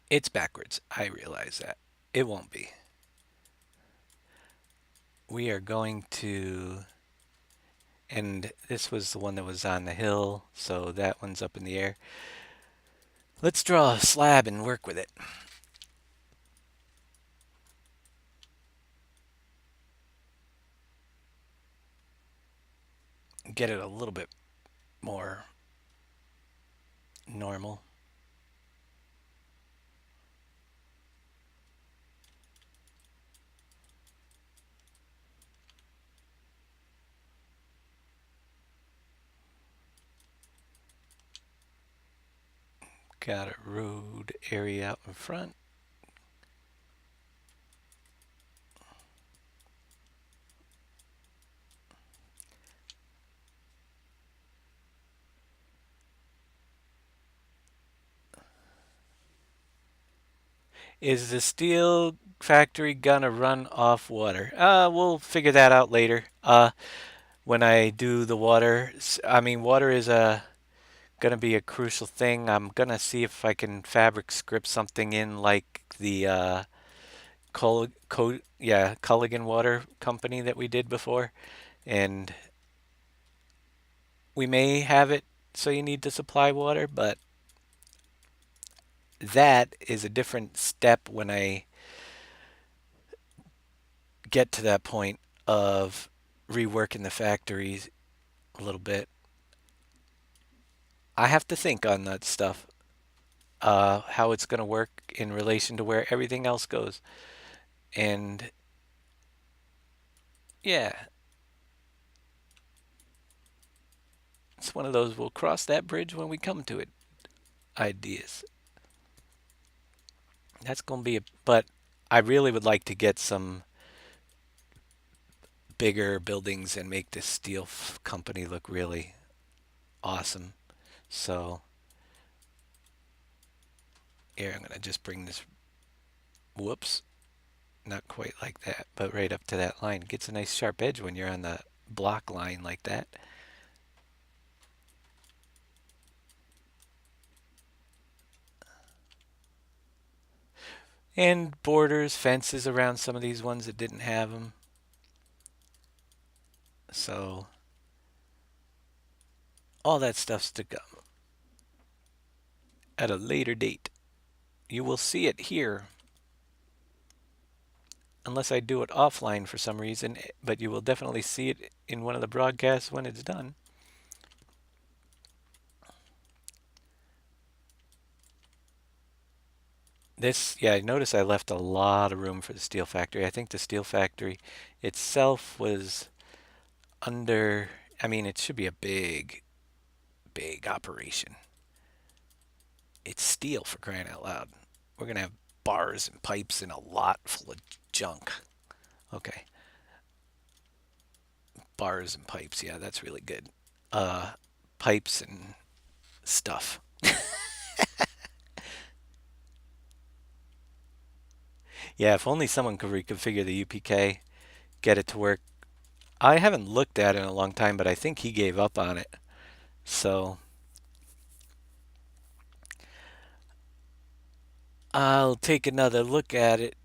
It's backwards. I realize that. It won't be. We are going to, and this was the one that was on the hill, so that one's up in the air. Let's draw a slab and work with it. Get it a little bit more normal. Got a road area out in front. Is the steel factory gonna run off water? We'll figure that out later. When I do the water, I mean, water is gonna be a crucial thing. I'm gonna see if I can fabric script something in like the Culligan Water Company that we did before, and we may have it so you need to supply water, but that is a different step when I get to that point of reworking the factories a little bit. I have to think on that stuff, how it's going to work in relation to where everything else goes. And yeah, it's one of those we'll cross that bridge when we come to it ideas. That's going to be but I really would like to get some bigger buildings and make this steel company look really awesome. So here, I'm going to just bring this, whoops, not quite like that, but right up to that line. Gets a nice sharp edge when you're on the block line like that. And borders, fences around some of these ones that didn't have them. So all that stuff's to come at a later date. You will see it here unless I do it offline for some reason, but you will definitely see it in one of the broadcasts when it's done. This, yeah, notice I left a lot of room for the steel factory. I think the steel factory itself was under, I mean, it should be a big, big operation. It's steel, for crying out loud. We're going to have bars and pipes and a lot full of junk. Okay. Bars and pipes. Yeah, that's really good. Uh, Pipes and stuff. Yeah, if only someone could reconfigure the UPK, get it to work. I haven't looked at it in a long time, but I think he gave up on it. So I'll take another look at it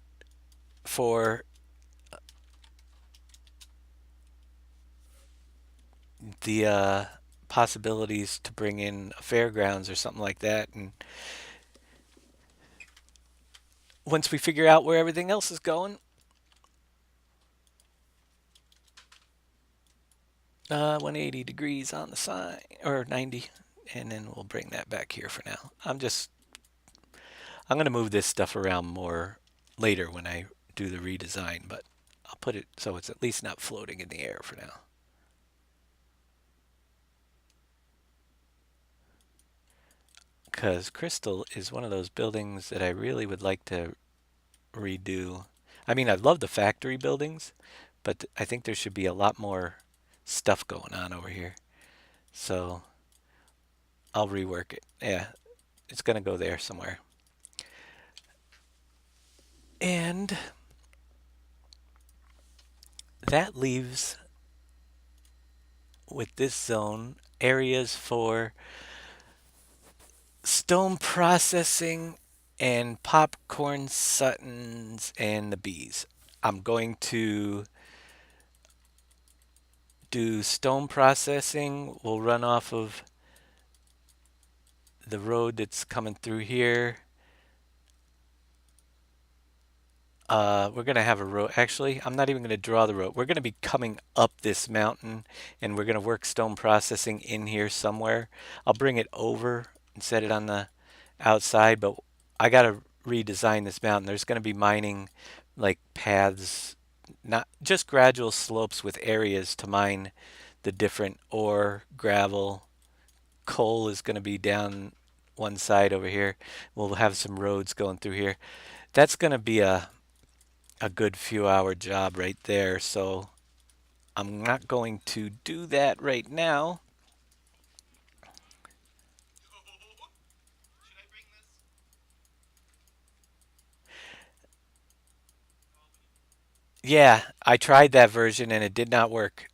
for the possibilities to bring in a fairgrounds or something like that. And once we figure out where everything else is going, 180 degrees on the side, or 90, and then we'll bring that back here for now. I'm going to move this stuff around more later when I do the redesign, but I'll put it so it's at least not floating in the air for now. Because Crystal is one of those buildings that I really would like to redo. I mean, I love the factory buildings, but I think there should be a lot more stuff going on over here. So I'll rework it. Yeah, it's going to go there somewhere. And that leaves, with this zone, areas for stone processing and popcorn Suttons and the bees. I'm going to do stone processing. We'll run off of the road that's coming through here. We're going to have a road. Actually, I'm not even going to draw the road. We're going to be coming up this mountain and we're going to work stone processing in here somewhere. I'll bring it over and set it on the outside, but I got to redesign this mountain. There's going to be mining like paths, not just gradual slopes with areas to mine the different ore, gravel. Coal is going to be down one side over here. We'll have some roads going through here. That's going to be a good few hour job right there. So I'm not going to do that right now. Yeah, I tried that version and it did not work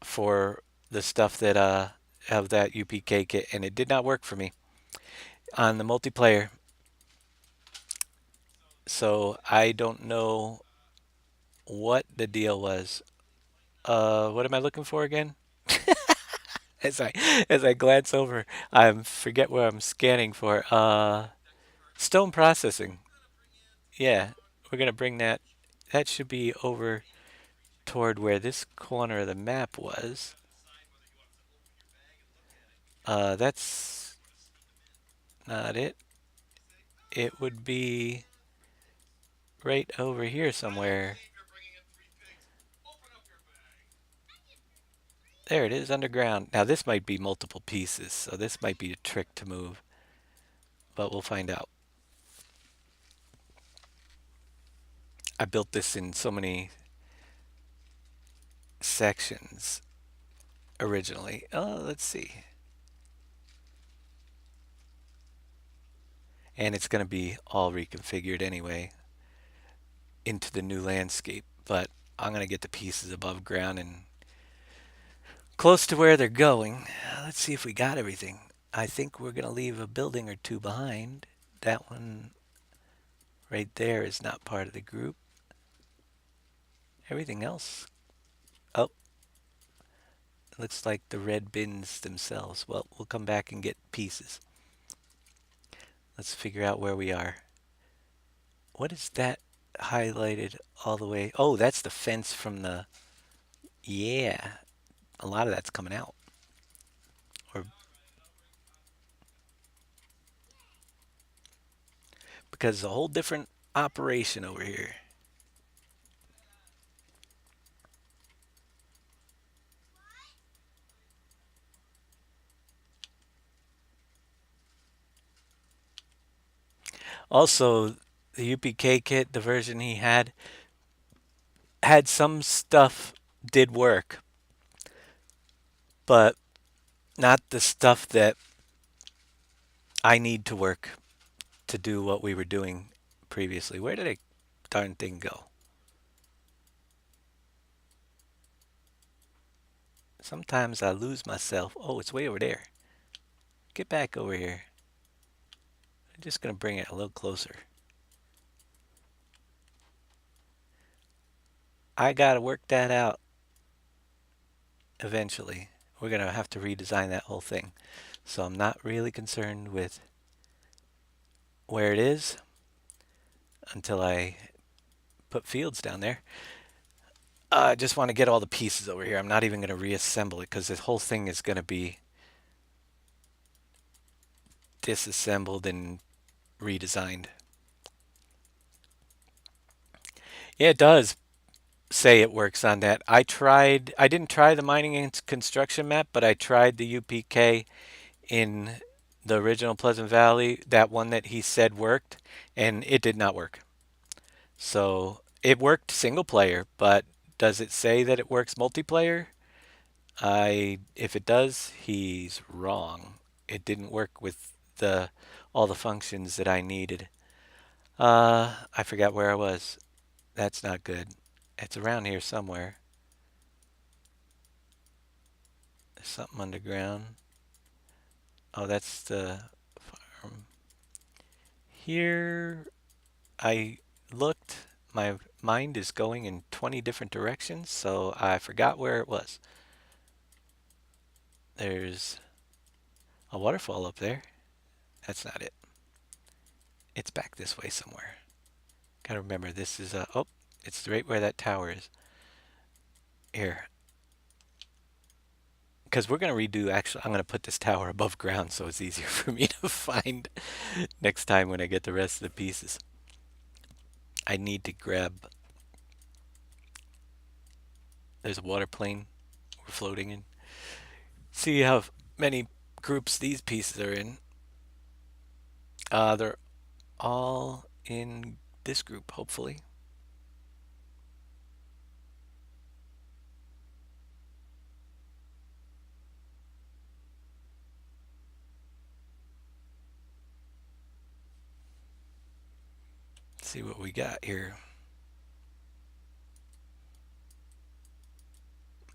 for the stuff that of that UPK kit, and it did not work for me on the multiplayer. So I don't know what the deal was. What am I looking for again? as I as I glance over, I forget where I'm scanning for. Stone processing. Yeah, we're gonna bring that. That should be over toward where this corner of the map was. That's not it. It would be right over here somewhere. There it is, underground. Now this might be multiple pieces, so this might be a trick to move, but we'll find out. I built this in so many sections originally. Let's see. And it's going to be all reconfigured anyway into the new landscape, but I'm going to get the pieces above ground and close to where they're going. Let's see if we got everything. I think we're going to leave a building or two behind. That one right there is not part of the group. Everything else. Oh, looks like the red bins themselves. Well, we'll come back and get pieces. Let's figure out where we are. What is that? highlighted all the way. Oh, that's the fence from the... Yeah, a lot of that's coming out. Or because it's a whole different operation over here. Also, the UPK kit, the version he had some stuff did work, but not the stuff that I need to work to do what we were doing previously. Where did a darn thing go? Sometimes I lose myself. Oh, it's way over there. Get back over here. I'm just going to bring it a little closer. I got to work that out eventually. We're going to have to redesign that whole thing. So I'm not really concerned with where it is until I put fields down there. I just want to get all the pieces over here. I'm not even going to reassemble it because this whole thing is going to be disassembled and redesigned. Yeah, it does say it works on that. I didn't try the mining and construction map, but I tried the UPK in the original Pleasant Valley, that one that he said worked, and it did not work. So it worked single player, but does it say that it works multiplayer? If it does, he's wrong. It didn't work with the all the functions that I needed. I forgot where I was. That's not good. It's around here somewhere. There's something underground. Oh, that's the farm. Here, I looked. My mind is going in 20 different directions, so I forgot where it was. There's a waterfall up there. That's not it. It's back this way somewhere. Gotta remember, this is oh, it's right where that tower is. Here. Because we're going to redo, actually, I'm going to put this tower above ground so it's easier for me to find next time when I get the rest of the pieces. I need to grab, there's a water plane we're floating in. See how many groups these pieces are in. They're all in this group, hopefully. Let's see what we got here.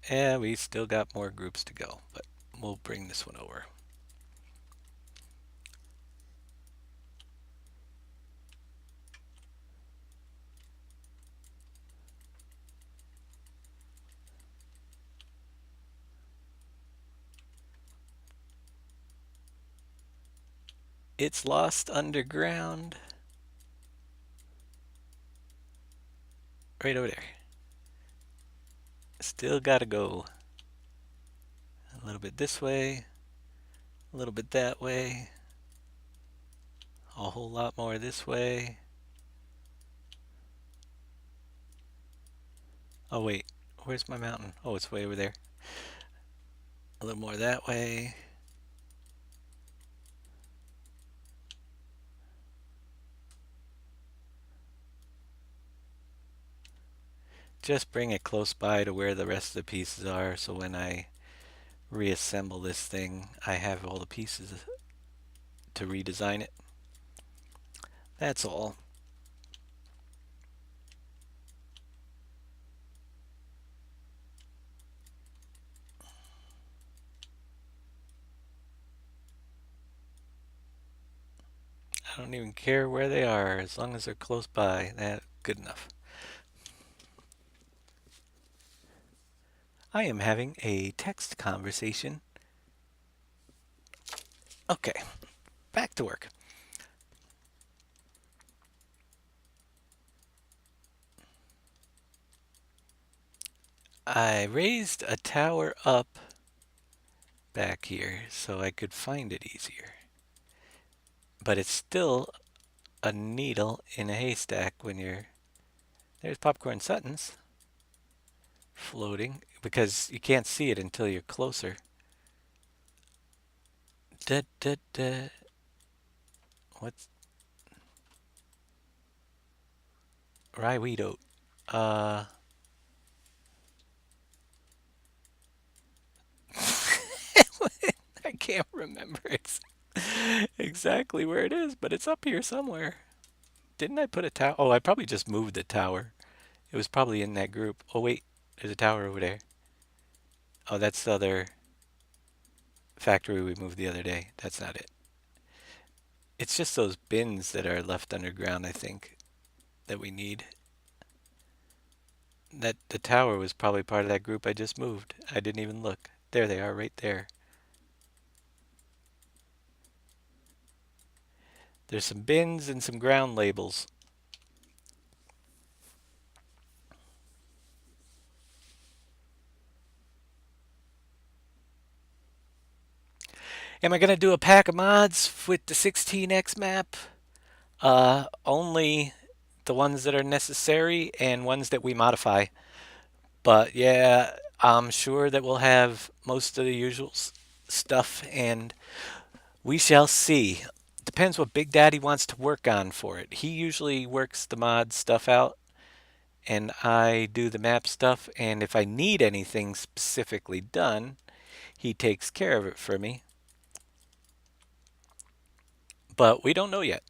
Yeah, we still got more groups to go, but we'll bring this one over. It's lost underground. Right over there. Still gotta go a little bit this way, a little bit that way, a whole lot more this way. Oh wait, where's my mountain? Oh, it's way over there. A little more that way. Just bring it close by to where the rest of the pieces are, so when I reassemble this thing, I have all the pieces to redesign it. That's all. I don't even care where they are, as long as they're close by. That's good enough. I am having a text conversation. Okay, back to work. I raised a tower up back here so I could find it easier. But it's still a needle in a haystack when you're... There's Popcorn Sutton's floating because you can't see it until you're closer. Da, da, da. What's ryeweed oat? Uh, I can't remember exactly where it is, but it's up here somewhere. Didn't I put a tower? Oh, I probably just moved the tower. It was probably in that group. Oh, wait, there's a tower over there. Oh, that's the other factory we moved the other day. That's not it. It's just those bins that are left underground, I think, that we need. That the tower was probably part of that group I just moved. I didn't even look. There they are, right there. There's some bins and some ground labels. Am I gonna do a pack of mods with the 16x map? Only the ones that are necessary and ones that we modify. But yeah, I'm sure that we'll have most of the usual stuff, and we shall see. Depends what Big Daddy wants to work on for it. He usually works the mod stuff out, and I do the map stuff. And if I need anything specifically done, he takes care of it for me. But we don't know yet.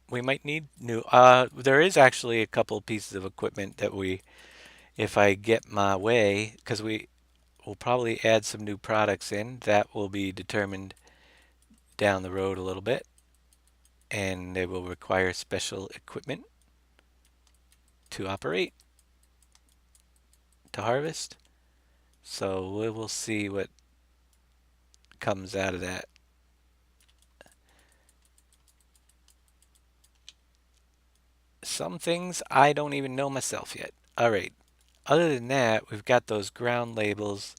We might need new. There is actually a couple pieces of equipment that we, if I get my way, because we will probably add some new products in. That will be determined down the road a little bit, and they will require special equipment to operate, to harvest. So we will see what comes out of that. Some things I don't even know myself yet. All right. Other than that, we've got those ground labels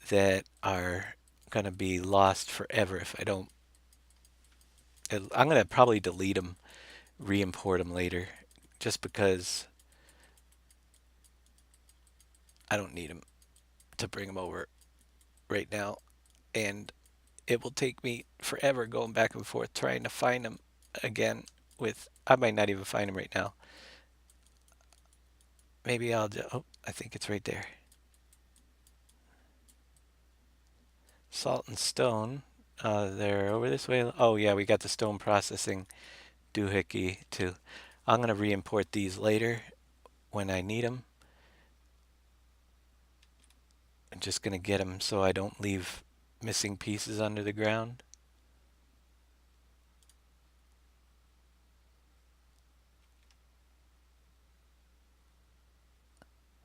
that are going to be lost forever if I don't. I'm going to probably delete them, re import them later, just because I don't need them to bring them over right now. And it will take me forever going back and forth trying to find them again. With I might not even find them right now. Maybe I'll just, oh, I think it's right there. Salt and stone. They're over this way. Oh yeah, we got the stone processing doohickey too. I'm gonna re-import these later when I need them. I'm just gonna get them so I don't leave missing pieces under the ground.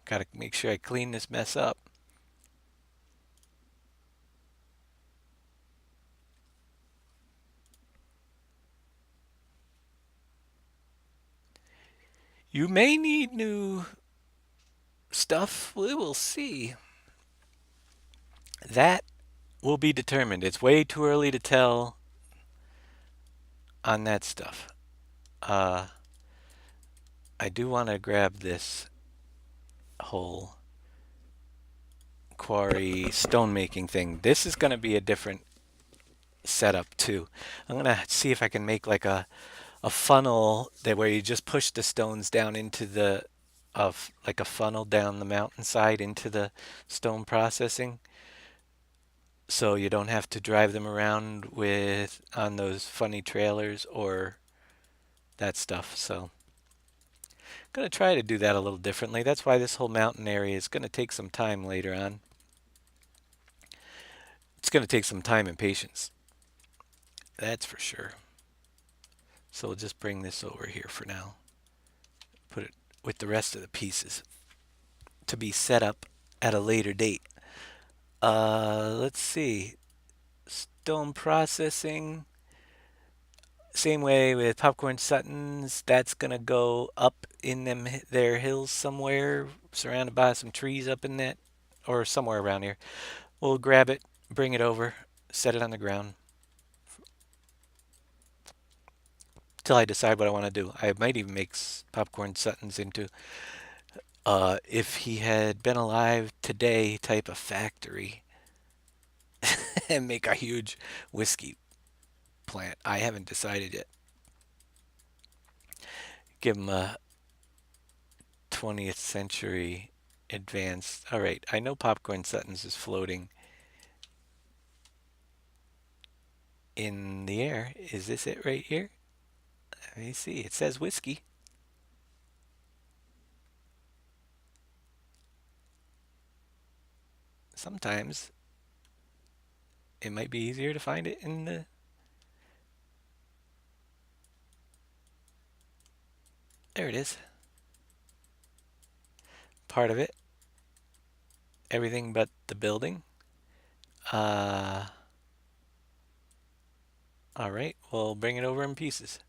Gotta make sure I clean this mess up. You may need new stuff. We will see. That will be determined. It's way too early to tell on that stuff. Uh, I do want to grab this whole quarry stone making thing. This is going to be a different setup too. I'm going to see if I can make like a funnel that where you just push the stones down into the of like a funnel down the mountainside into the stone processing, so you don't have to drive them around with on those funny trailers or that stuff. So I'm going to try to do that a little differently. That's why this whole mountain area is going to take some time later on. It's going to take some time and patience. That's for sure. So we'll just bring this over here for now. Put it with the rest of the pieces to be set up at a later date. Let's see. Stone processing. Same way with Popcorn Suttons. That's gonna go up in them their hills somewhere. surrounded by some trees up in that, or somewhere around here. We'll grab it, bring it over, set it on the ground till I decide what I want to do. I might even make Popcorn Sutton's into, if he had been alive today, type of factory and make a huge whiskey plant. I haven't decided yet. Give him a 20th century advanced. All right, I know Popcorn Sutton's is floating in the air. Is this it right here? Let me see. It says whiskey. Sometimes it might be easier to find it in the. There it is. Part of it. Everything but the building. Uh, all right. We'll bring it over in pieces.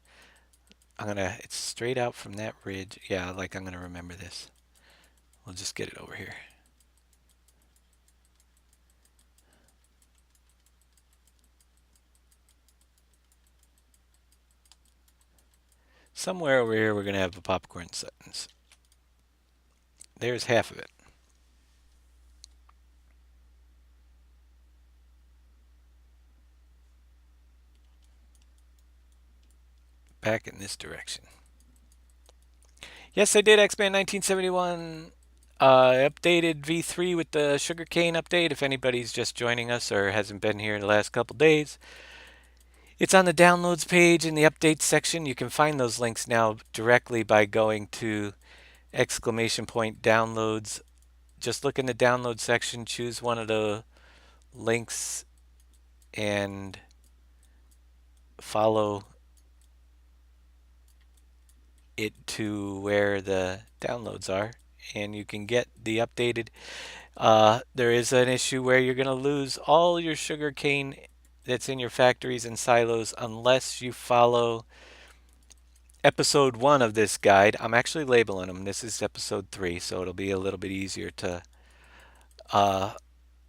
It's straight out from that ridge. Yeah, like I'm gonna remember this. We'll just get it over here. Somewhere over here, we're gonna have a Popcorn Sutton's. There's half of it. Back in this direction. Yes, I did X-Men 1971 updated V3 with the sugarcane update. If anybody's just joining us or hasn't been here the last couple days, it's on the downloads page in the updates section. You can find those links now directly by going to !downloads. Just look in the download section, choose one of the links, and follow it to where the downloads are, and you can get the updated. There is an issue where you're going to lose all your sugarcane that's in your factories and silos unless you follow episode 1 of this guide. I'm actually labeling them. This is episode 3, so it'll be a little bit easier to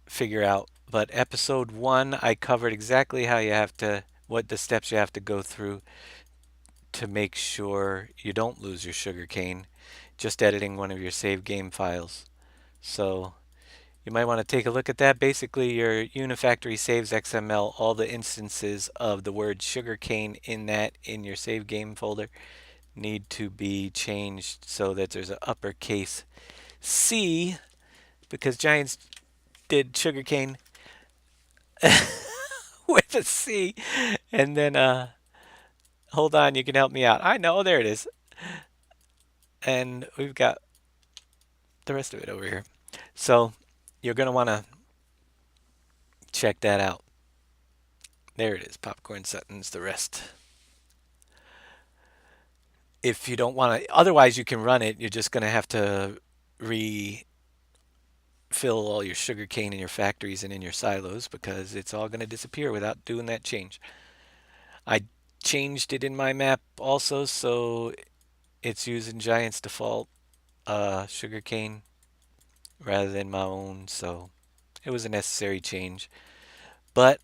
figure out. But episode 1, I covered exactly how you have to, what the steps you have to go through to make sure you don't lose your sugarcane just editing one of your save game files. So you might want to take a look at that. Basically, your Unifactory saves XML all the instances of the word sugarcane in your save game folder need to be changed so that there's an uppercase C, because Giants did sugarcane with a C. And then hold on, you can help me out. I know, there it is. And we've got the rest of it over here. So you're going to want to check that out. There it is, Popcorn Sutton's the rest. If you don't want to, otherwise you can run it. You're just going to have to refill all your sugar cane in your factories and in your silos because it's all going to disappear without doing that change. I changed it in my map also, so it's using Giant's default sugar cane rather than my own, so it was a necessary change. But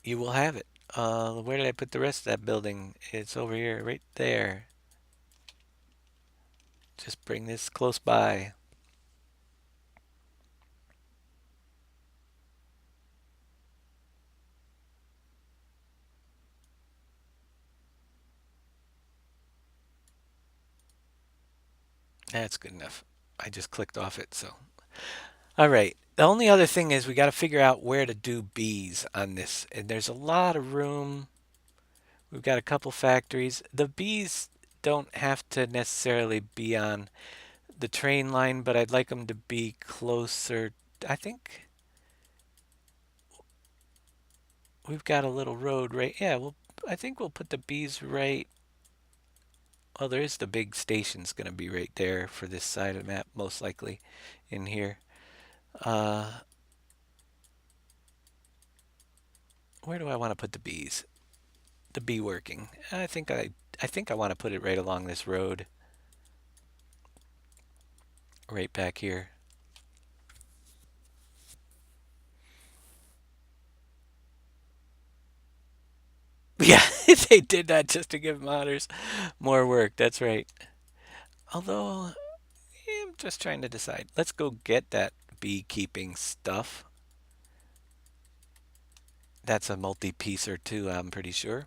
you will have it. Where did I put the rest of that building? It's over here, right there. Just bring this close by. That's good enough. I just clicked off it, so. All right. The only other thing is we got to figure out where to do bees on this. And there's a lot of room. We've got a couple factories. The bees don't have to necessarily be on the train line, but I'd like them to be closer. I think we've got a little road right. Yeah, I think we'll put the bees right. Well, there is the big station's going to be right there for this side of the map, most likely in here. Where do I want to put the bees? The bee working. I think I want to put it right along this road. right back here. Yeah, they did that just to give modders more work. That's right. Although, I'm just trying to decide. Let's go get that beekeeping stuff. That's a multi-piecer too, I'm pretty sure.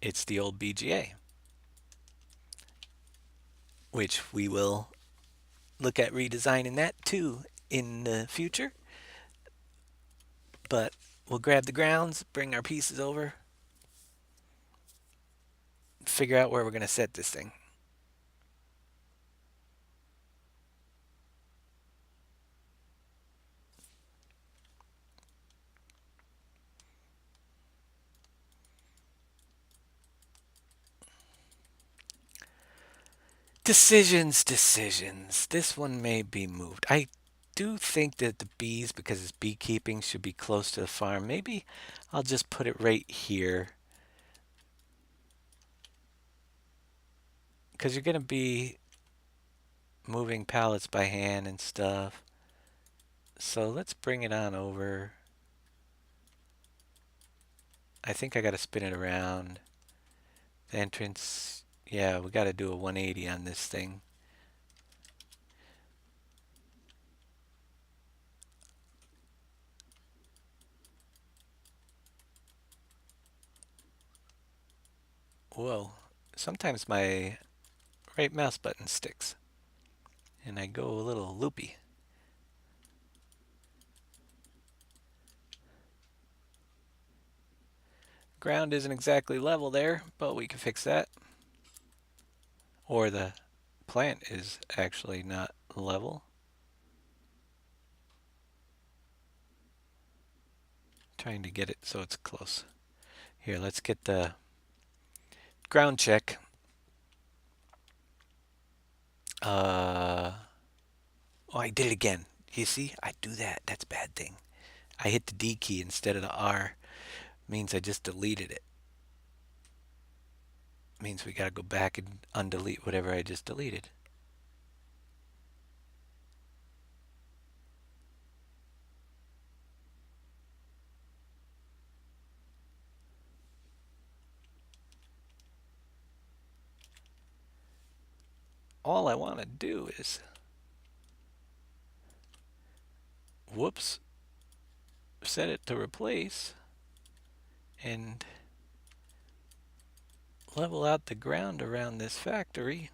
It's the old BGA, which we will look at redesigning that too in the future. But we'll grab the grounds, bring our pieces over, figure out where we're going to set this thing. Decisions, decisions. This one may be moved. I do think that the bees, because it's beekeeping, should be close to the farm. Maybe I'll just put it right here. Because you're going to be moving pallets by hand and stuff. So let's bring it on over. I think I got to spin it around. The entrance, yeah, we got to do a 180 on this thing. Whoa, sometimes my right mouse button sticks and I go a little loopy. Ground isn't exactly level there, but we can fix that. Or the plant is actually not level. Trying to get it so it's close. Here, let's get the ground check. Oh, I did it again. You see, I do that. That's a bad thing. I hit the D key instead of the R. Means I just deleted it. Means we gotta go back and undelete whatever I just deleted. All I want to do is, whoops, set it to replace and level out the ground around this factory.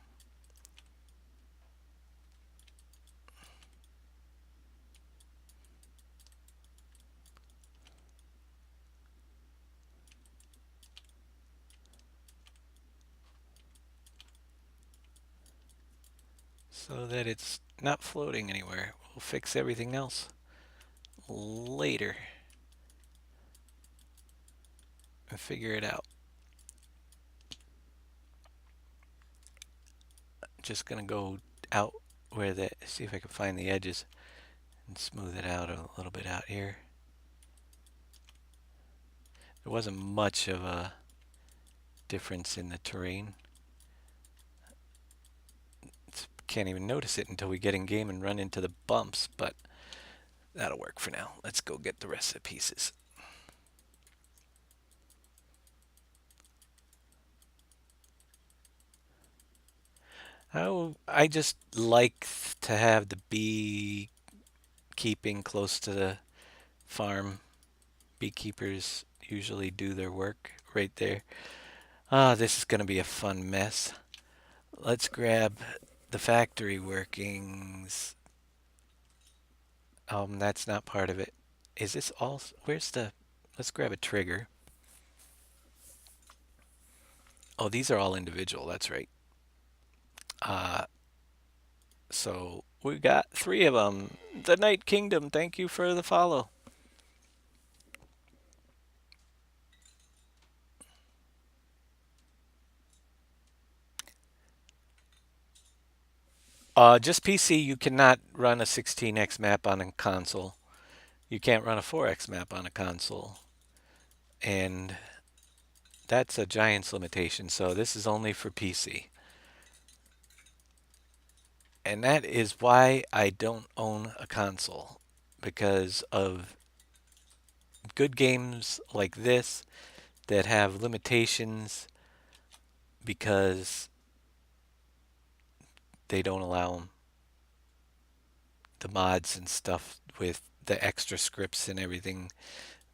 So that it's not floating anywhere. We'll fix everything else later and figure it out. Just gonna go out where the, see if I can find the edges and smooth it out a little bit out here. There wasn't much of a difference in the terrain. Can't even notice it until we get in game and run into the bumps, but that'll work for now. Let's go get the rest of the pieces. Oh, I just like to have the bee keeping close to the farm. Beekeepers usually do their work right there. Ah, this is going to be a fun mess. Let's grab the factory workings. That's not part of it. Is this all? Where's the? Let's grab a trigger. Oh, these are all individual. That's right. Uh, so we got three of them. The Night Kingdom. Thank you for the follow. Just PC. You cannot run a 16x map on a console. You can't run a 4x map on a console, and that's a Giants limitation. So this is only for PC. And that is why I don't own a console, because of good games like this that have limitations because they don't allow them, the mods and stuff with the extra scripts and everything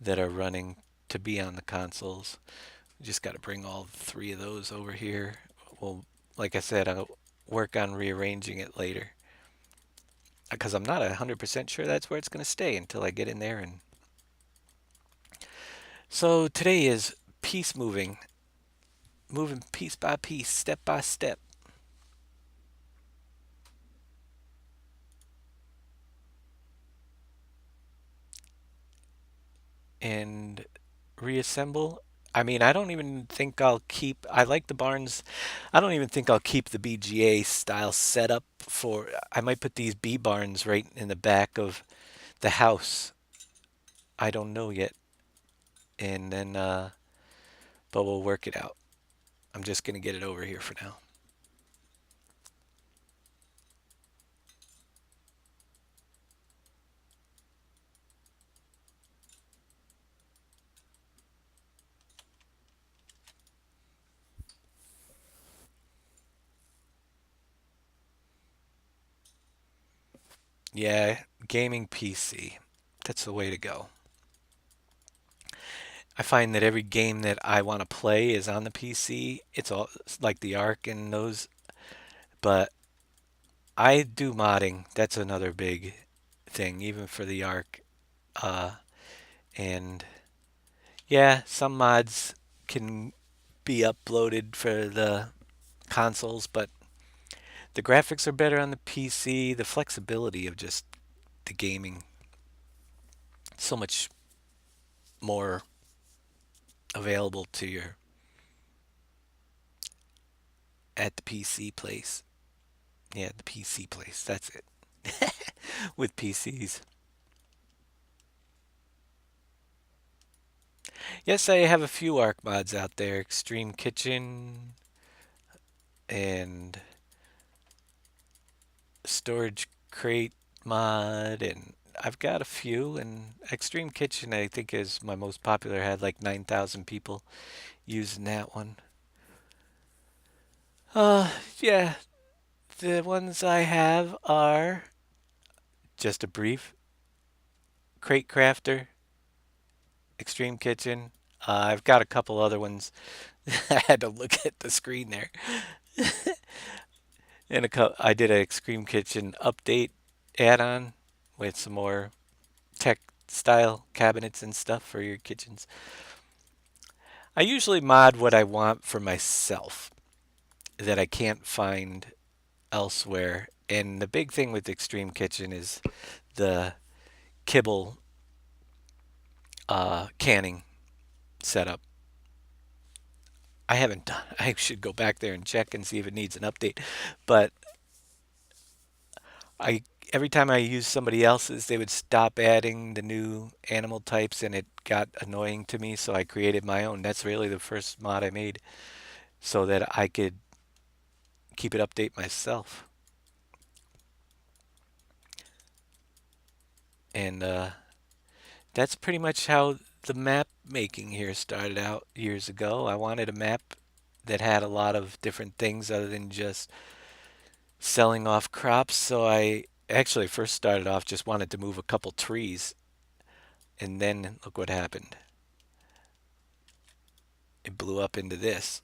that are running to be on the consoles. We just got to bring all three of those over here. Well, like I said, I'll work on rearranging it later because I'm not 100% sure that's where it's going to stay until I get in there. And so today is piece moving, moving piece by piece, step by step. And reassemble. I mean, I don't even think I'll keep. I like the barns. I don't even think I'll keep the BGA style setup for. I might put these B barns right in the back of the house. I don't know yet. And then, but we'll work it out. I'm just gonna get it over here for now. Yeah, gaming PC. That's the way to go. I find that every game that I want to play is on the PC. It's like the Ark and those, but I do modding. That's another big thing, even for the Ark. Uh, and yeah, some mods can be uploaded for the consoles, but the graphics are better on the PC. The flexibility of just the gaming, so much more available to your at the PC place. Yeah, the PC place. That's it. With PCs. Yes, I have a few Arc mods out there. Extreme Kitchen and Storage Crate mod, and I've got a few. And Extreme Kitchen, I think, is my most popular. Had like 9,000 people using that one. Yeah, the ones I have are just a brief Crate Crafter, Extreme Kitchen. I've got a couple other ones. I had to look at the screen there. And I did a Extreme Kitchen update add-on with some more tech style cabinets and stuff for your kitchens. I usually mod what I want for myself that I can't find elsewhere. And the big thing with Extreme Kitchen is the kibble canning setup. I haven't done. I should go back there and check and see if it needs an update. But I every time I used somebody else's, they would stop adding the new animal types, and it got annoying to me. So I created my own. That's really the first mod I made, so that I could keep it update myself. And that's pretty much how the map making here started out years ago. I wanted a map that had a lot of different things other than just selling off crops. So I actually first started off just wanted to move a couple trees, and then look what happened. It blew up into this.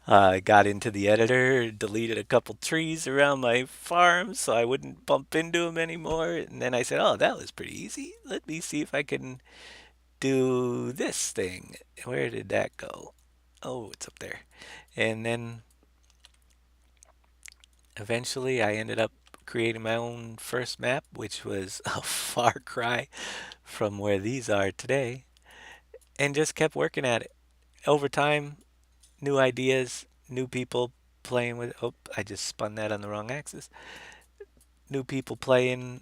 I got into the editor, deleted a couple trees around my farm so I wouldn't bump into them anymore. And then I said, oh, that was pretty easy. Let me see if I can do this thing. Where did that go? Oh, it's up there. And then eventually I ended up creating my own first map, which was a far cry from where these are today, and just kept working at it. Over time, new ideas, new people playing with. Oh, I just spun that on the wrong axis. New people playing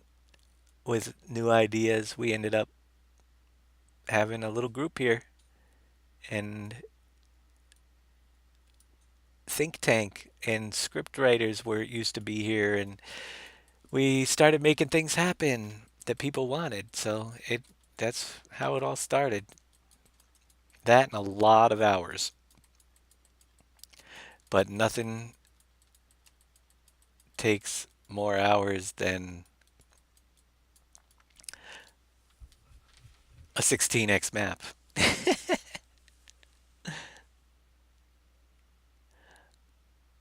with new ideas. We ended up having a little group here, and think tank, and script writers were used to be here, and we started making things happen that people wanted. So it that's how it all started. That and a lot of hours, but nothing takes more hours than a 16x map.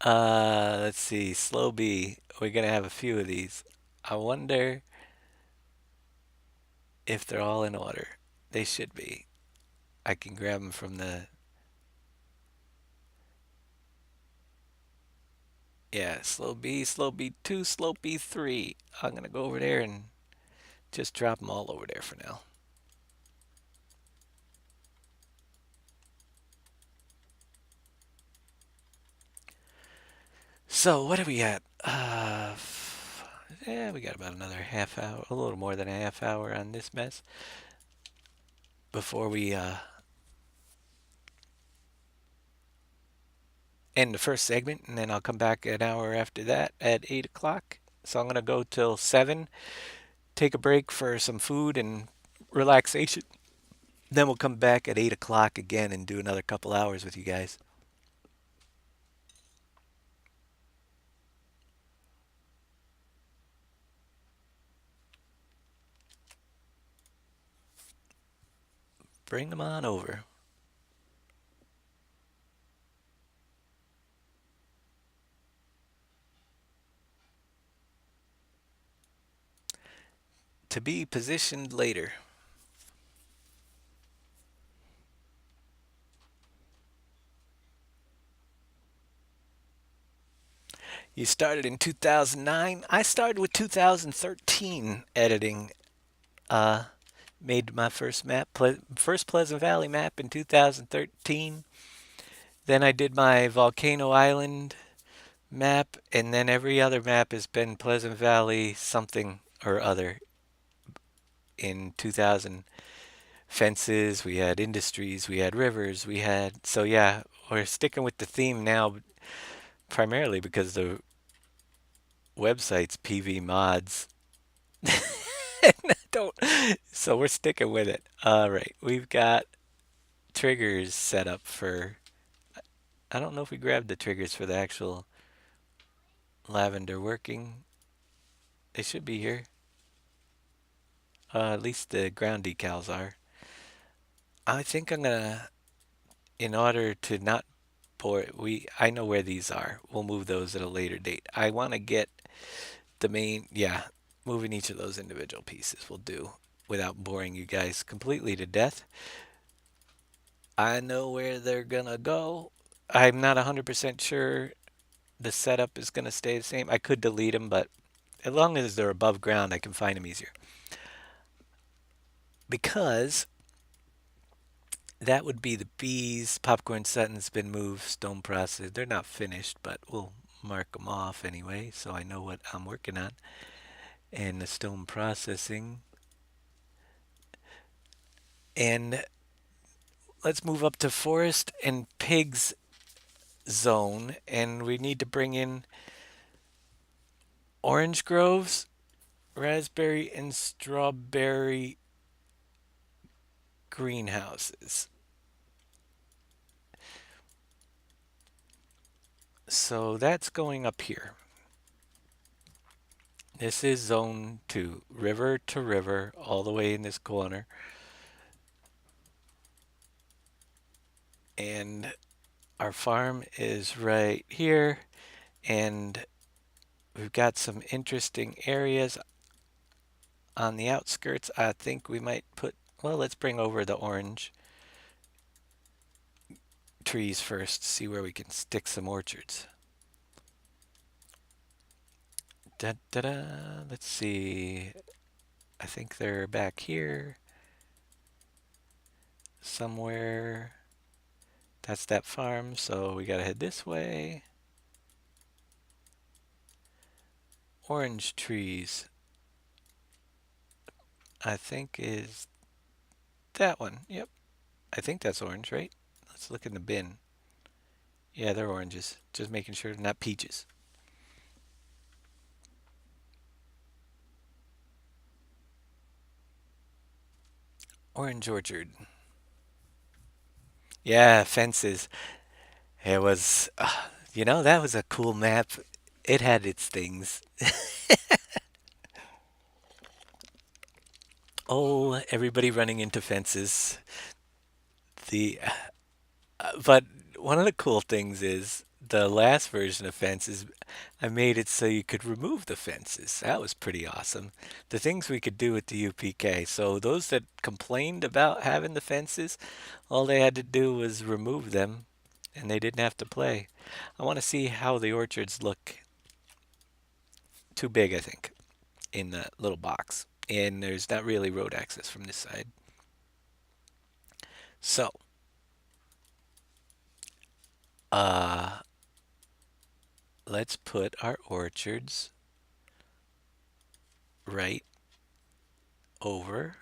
Let's see, slow B. We're gonna have a few of these. I wonder if they're all in order. They should be. I can grab them from the. Yeah, slow B2, slow B3. I'm gonna go over there and just drop them all over there for now. So what are we at? Yeah, we got about another half hour, a little more than a half hour on this mess before we end the first segment, and then I'll come back an hour after that at 8 o'clock. So I'm gonna go till 7, take a break for some food and relaxation. Then we'll come back at 8 o'clock again and do another couple hours with you guys. Bring them on over. To be positioned later. You started in 2009. I started with 2013 editing. Uh, Made my first map, first Pleasant Valley map in 2013. Then I did my Volcano Island map, and then every other map has been Pleasant Valley something or other in 2000. Fences, we had industries, we had rivers, we had. So yeah, we're sticking with the theme now, primarily because the website's PV mods. Don't. So we're sticking with it. All right, we've got triggers set up for. I don't know if we grabbed the triggers for the actual lavender working. They should be here. At least the ground decals are. I think I'm gonna, in order to not bore we. I know where these are. We'll move those at a later date. I want to get the main. Yeah, moving each of those individual pieces will do without boring you guys completely to death. I know where they're gonna go. I'm not 100% sure the setup is gonna stay the same. I could delete them, but as long as they're above ground, I can find them easier. Because that would be the bees. Popcorn Sutton's been moved. Stone process. They're not finished, but we'll mark them off anyway, so I know what I'm working on. And the stone processing. And let's move up to forest and pigs zone, and we need to bring in orange groves, raspberry and strawberry greenhouses. So that's going up here. This is zone 2, river to river, all the way in this corner. And our farm is right here. And we've got some interesting areas on the outskirts. I think we might put, well, let's bring over the orange trees first, see where we can stick some orchards. Da da da. Let's see. I think they're back here somewhere. That's that farm, so we gotta head this way. Orange trees, I think is that one. Yep. I think that's orange, right? Let's look in the bin. Yeah, they're oranges. Just making sure they're not peaches. Orange orchard. Yeah, fences. It was, that was a cool map. It had its things. Oh, everybody running into fences. The but one of the cool things is the last version of fences. I made it so you could remove the fences. That was pretty awesome. The things we could do with the UPK. So those that complained about having the fences, all they had to do was remove them, and they didn't have to play. I want to see how the orchards look. Too big, I think, in the little box. And there's not really road access from this side. So, uh, let's put our orchards right over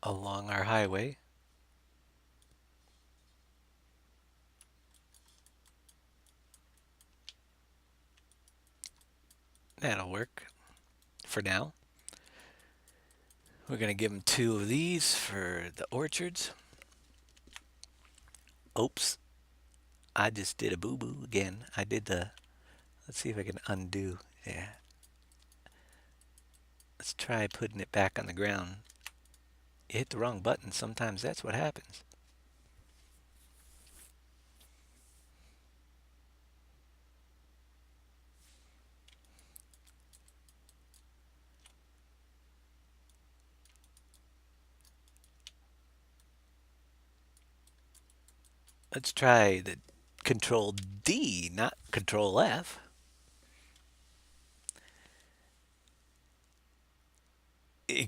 along our highway. That'll work for now. We're going to give them two of these for the orchards. Oops, I just did a boo-boo again. Let's see if I can undo. Yeah. Let's try putting it back on the ground. You hit the wrong button. Sometimes that's what happens. Let's try the Control D, not Control F.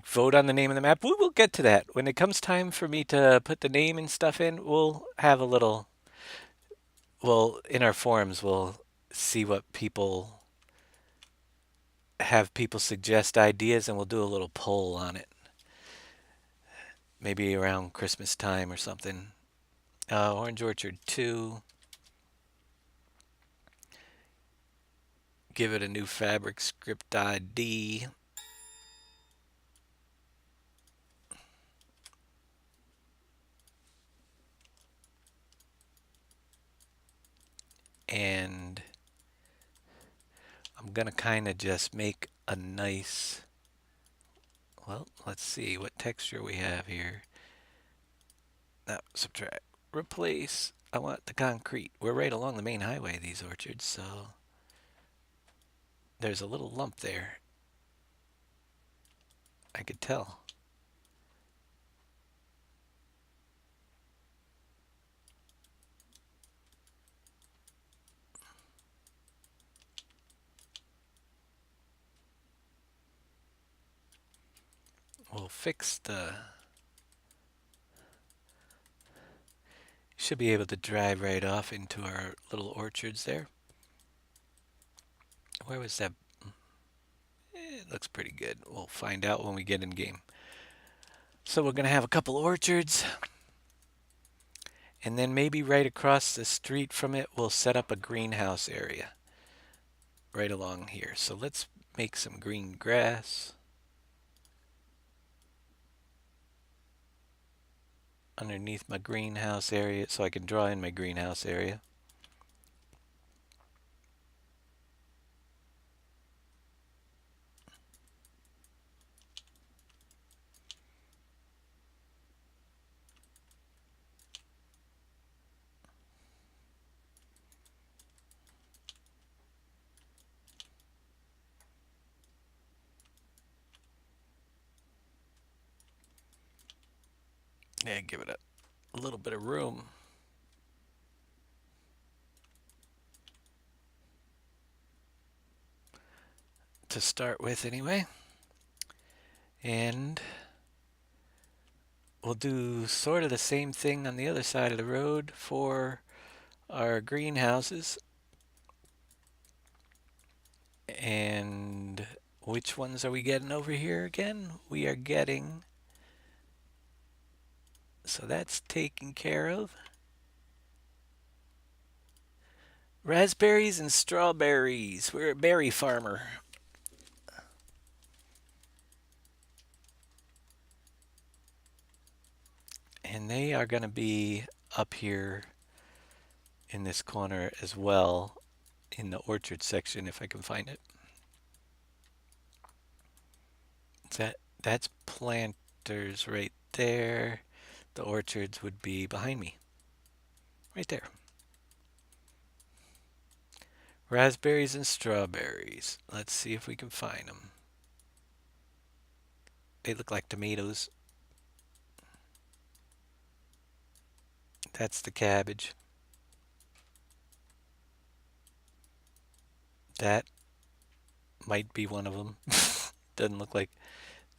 Vote on the name of the map. We will get to that. When it comes time for me to put the name and stuff in, we'll have a little, well, in our forums, we'll see what people have people suggest ideas and we'll do a little poll on it. Maybe around Christmas time or something. Orange Orchard 2. Give it a new fabric script ID. And I'm going to kind of just make a nice, well, let's see what texture we have here. Now, subtract, replace. I want the concrete. We're right along the main highway, these orchards, so there's a little lump there. I could tell. We'll fix the... Should be able to drive right off into our little orchards there. Where was that? It looks pretty good. We'll find out when we get in game. So we're going to have a couple orchards. And then maybe right across the street from it, we'll set up a greenhouse area. Right along here. So let's make some green grass. Underneath my greenhouse area so I can draw in my greenhouse area. Yeah, give it a little bit of room. To start with anyway. And we'll do sort of the same thing on the other side of the road for our greenhouses. And which ones are we getting over here again? We are getting So that's taken care of. Raspberries and strawberries. We're a berry farmer. And they are going to be up here in this corner as well in the orchard section if I can find it. That's planters right there. The orchards would be behind me. Right there. Raspberries and strawberries. Let's see if we can find them. They look like tomatoes. That's the cabbage. That might be one of them. Doesn't look like.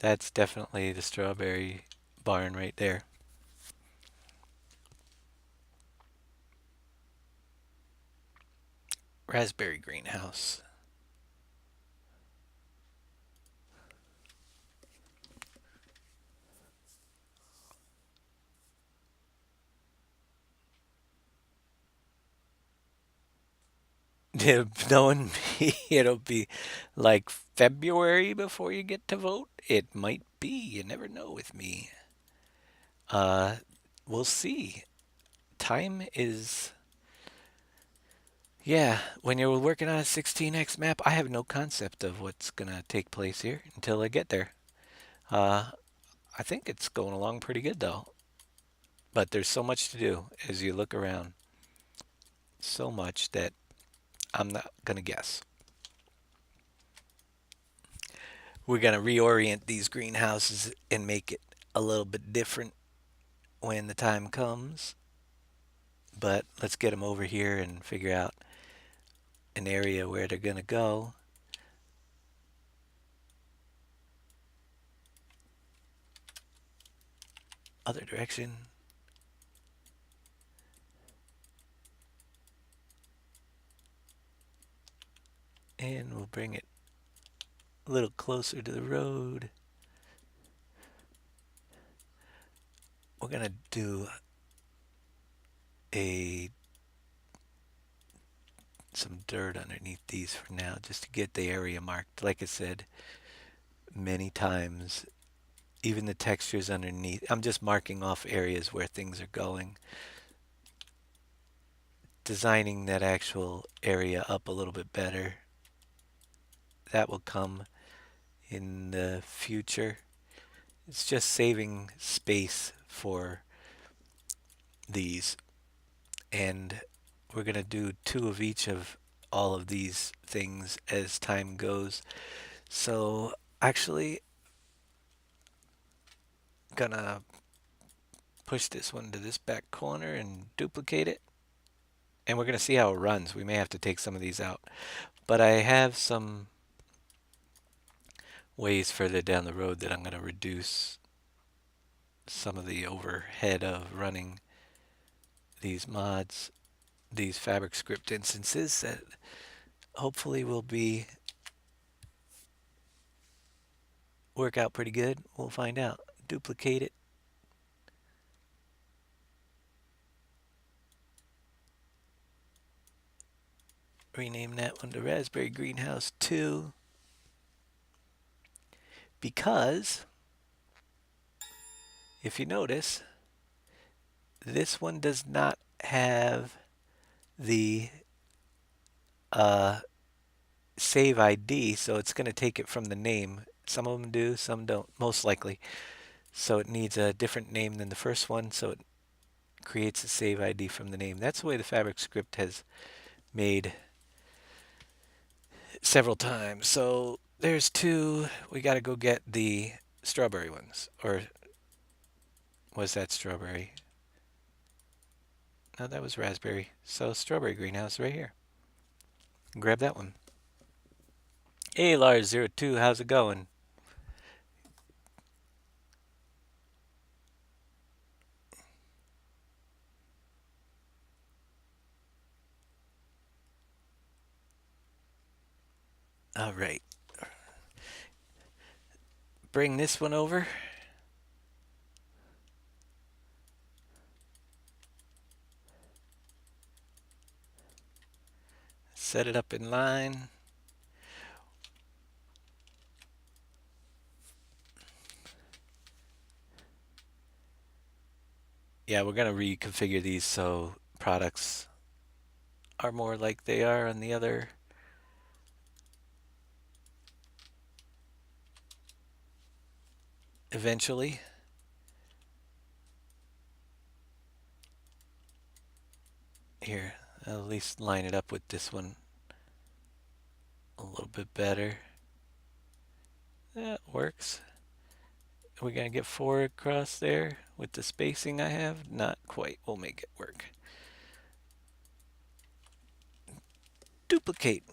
That's definitely the strawberry barn right there. Raspberry greenhouse. Knowing me, it'll be like February before you get to vote. It might be. You never know with me. Uh, we'll see. Time is, yeah, when you're working on a 16x map, I have no concept of what's going to take place here until I get there. Uh, I think it's going along pretty good though. But there's so much to do as you look around. So much that I'm not going to guess. We're going to reorient these greenhouses and make it a little bit different when the time comes. But let's get them over here and figure out an area where they're going to go. Other direction. And we'll bring it a little closer to the road. We're going to do some dirt underneath these for now just to get the area marked. Like I said many times, even the textures underneath, I'm just marking off areas where things are going. Designing that actual area up a little bit better. That will come in the future. It's just saving space for these. And we're going to do 2 of each of all of these things as time goes. So actually, gonna push this one to this back corner and duplicate it. And we're gonna see how it runs. We may have to take some of these out. But I have some ways further down the road that I'm gonna reduce some of the overhead of running these mods, these fabric script instances that hopefully will be work out pretty good. We'll find out. Duplicate it. Rename that one to Raspberry Greenhouse 2 because if you notice, this one does not have the save ID, so it's going to take it from the name. Some of them do, some don't, most likely. So it needs a different name than the first one, so it creates a save ID from the name. That's the way the fabric script has made several times. So there's 2. We got to go get the strawberry ones. Or was that strawberry? No, that was raspberry. So strawberry greenhouse right here. Grab that one. Hey, Lars02, how's it going? All right. Bring this one over. set it up in line. Yeah, we're going to reconfigure these so products are more like they are on the other. Eventually. Here, I'll at least line it up with this one a little bit better. That works. We're going to get 4 across there with the spacing I have? Not quite. We'll make it work. Duplicate.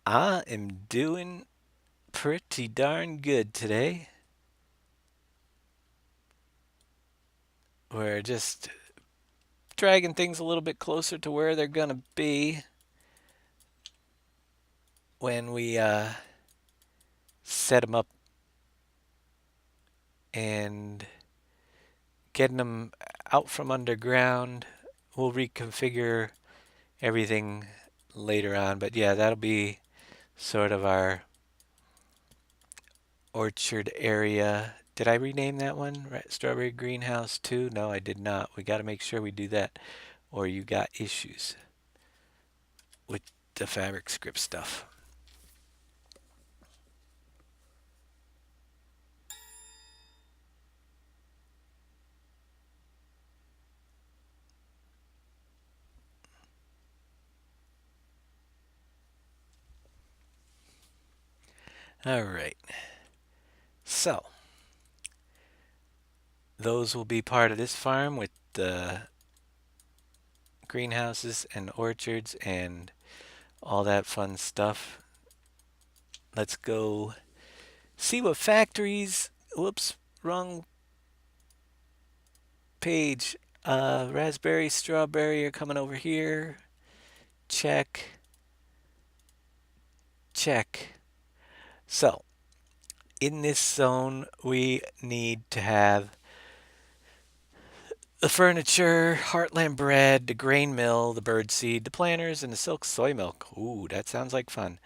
I am doing pretty darn good today. We're just dragging things a little bit closer to where they're going to be when we set them up and getting them out from underground. We'll reconfigure everything later on, but yeah, that'll be sort of our orchard area. Did I rename that one? Strawberry Greenhouse 2? No, I did not. We got to make sure we do that, or you got issues with the fabric script stuff. All right. So, those will be part of this farm with the greenhouses and orchards and all that fun stuff. Let's go see what factories. Whoops, wrong page. Raspberry, strawberry are coming over here. Check. Check. So, in this zone, we need to have the furniture, heartland bread, the grain mill, the bird seed, the planters, and the silk soy milk. Ooh, that sounds like fun.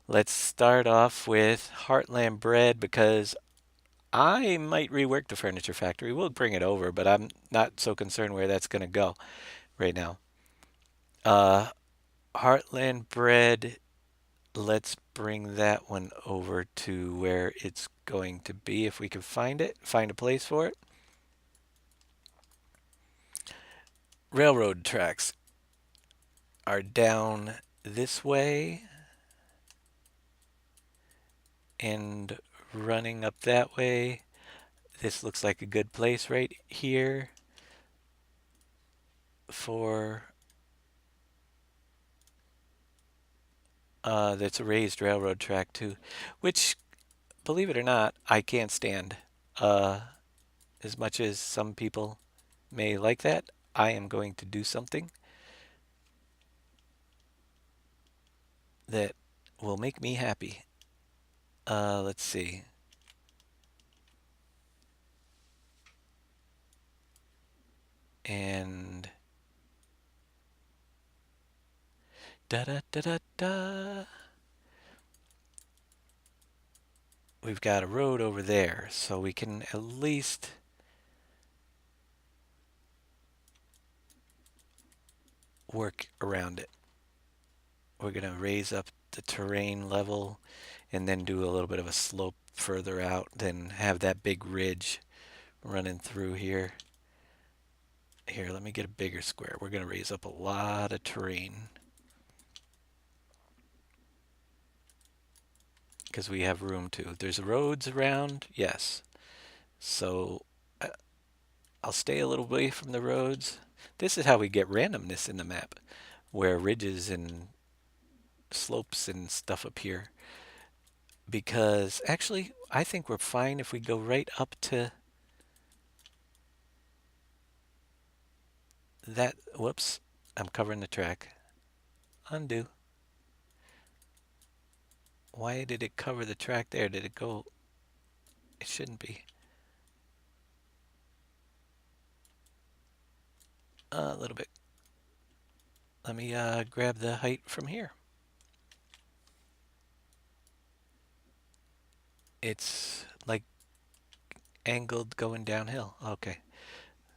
Let's start off with heartland bread because I might rework the furniture factory. We'll bring it over, but I'm not so concerned where that's going to go right now. Uh, Heartland bread, let's bring that one over to where it's going to be if we can find it, find a place for it. Railroad tracks are down this way and running up that way. This looks like a good place right here for that's a raised railroad track too, which, believe it or not, I can't stand. As much as some people may like that, I am going to do something that will make me happy. Let's see. And da da da da da. We've got a road over there, so we can at least work around it. We're going to raise up the terrain level and then do a little bit of a slope further out, then have that big ridge running through here. Here, let me get a bigger square. We're going to raise up a lot of terrain because we have room to. There's roads around, yes. So I'll stay a little away from the roads. This is how we get randomness in the map, where ridges and slopes and stuff appear. Because actually, I think we're fine if we go right up to that. Whoops, I'm covering the track. Undo. Why did it cover the track there? Did it go? It shouldn't be. A little bit. Let me grab the height from here. It's like angled going downhill. Okay,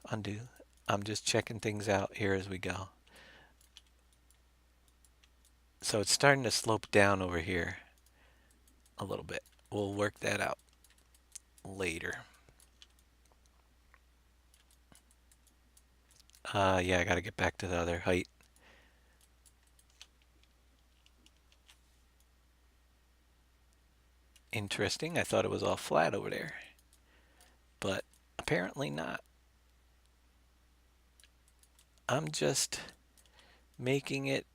undo. I'm just checking things out here as we go. So it's starting to slope down over here a little bit. We'll work that out later. Yeah, I gotta get back to the other height. Interesting. I thought it was all flat over there, but apparently not. I'm just making it.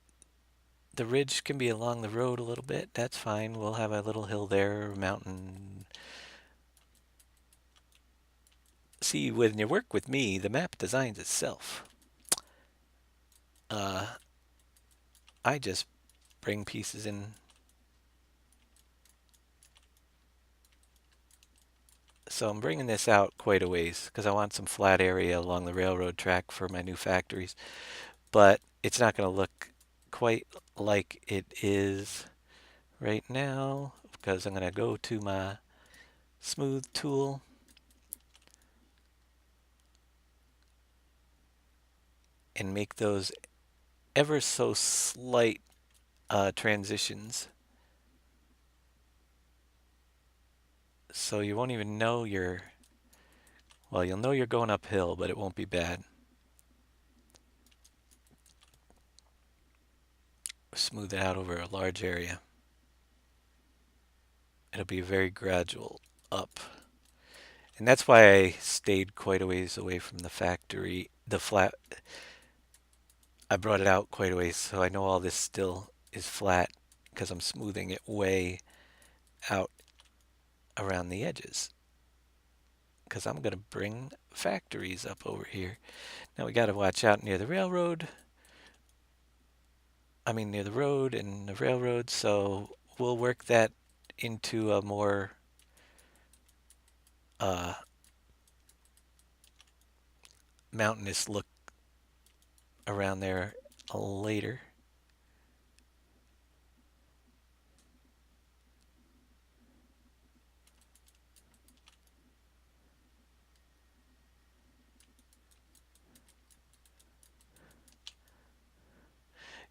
The ridge can be along the road a little bit. That's fine. We'll have a little hill there, mountain. See, when you work with me, the map designs itself. Uh, I just bring pieces in. So I'm bringing this out quite a ways because I want some flat area along the railroad track for my new factories. But it's not going to look quite like it is right now because I'm going to go to my smooth tool and make those ever so slight transitions. So you won't even know well, you'll know you're going uphill, but it won't be bad. Smooth it out over a large area. It'll be very gradual up. And that's why I stayed quite a ways away from the factory. The flat, I brought it out quite a ways, so I know all this still is flat because I'm smoothing it way out around the edges. Because I'm going to bring factories up over here. Now we got to watch out near the railroad. I mean, near the road and the railroad, so we'll work that into a more uh, mountainous look around there later.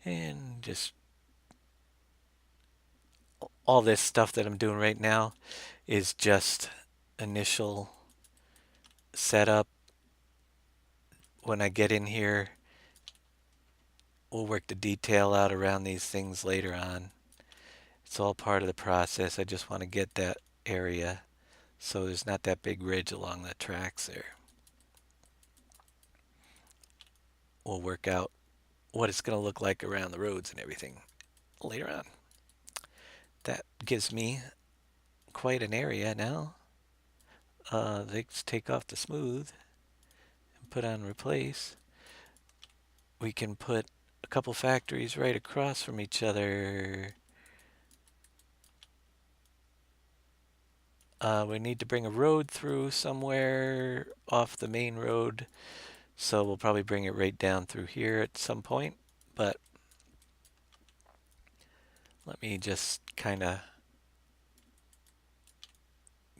And just all this stuff that I'm doing right now is just initial setup. When I get in here, we'll work the detail out around these things later on. It's all part of the process. I just want to get that area so there's not that big ridge along the tracks there. We'll work out what it's going to look like around the roads and everything later on. That gives me quite an area now. Let's take off the smooth and put on replace. We can put a couple factories right across from each other. We need to bring a road through somewhere off the main road, so we'll probably bring it right down through here at some point, but let me just kind of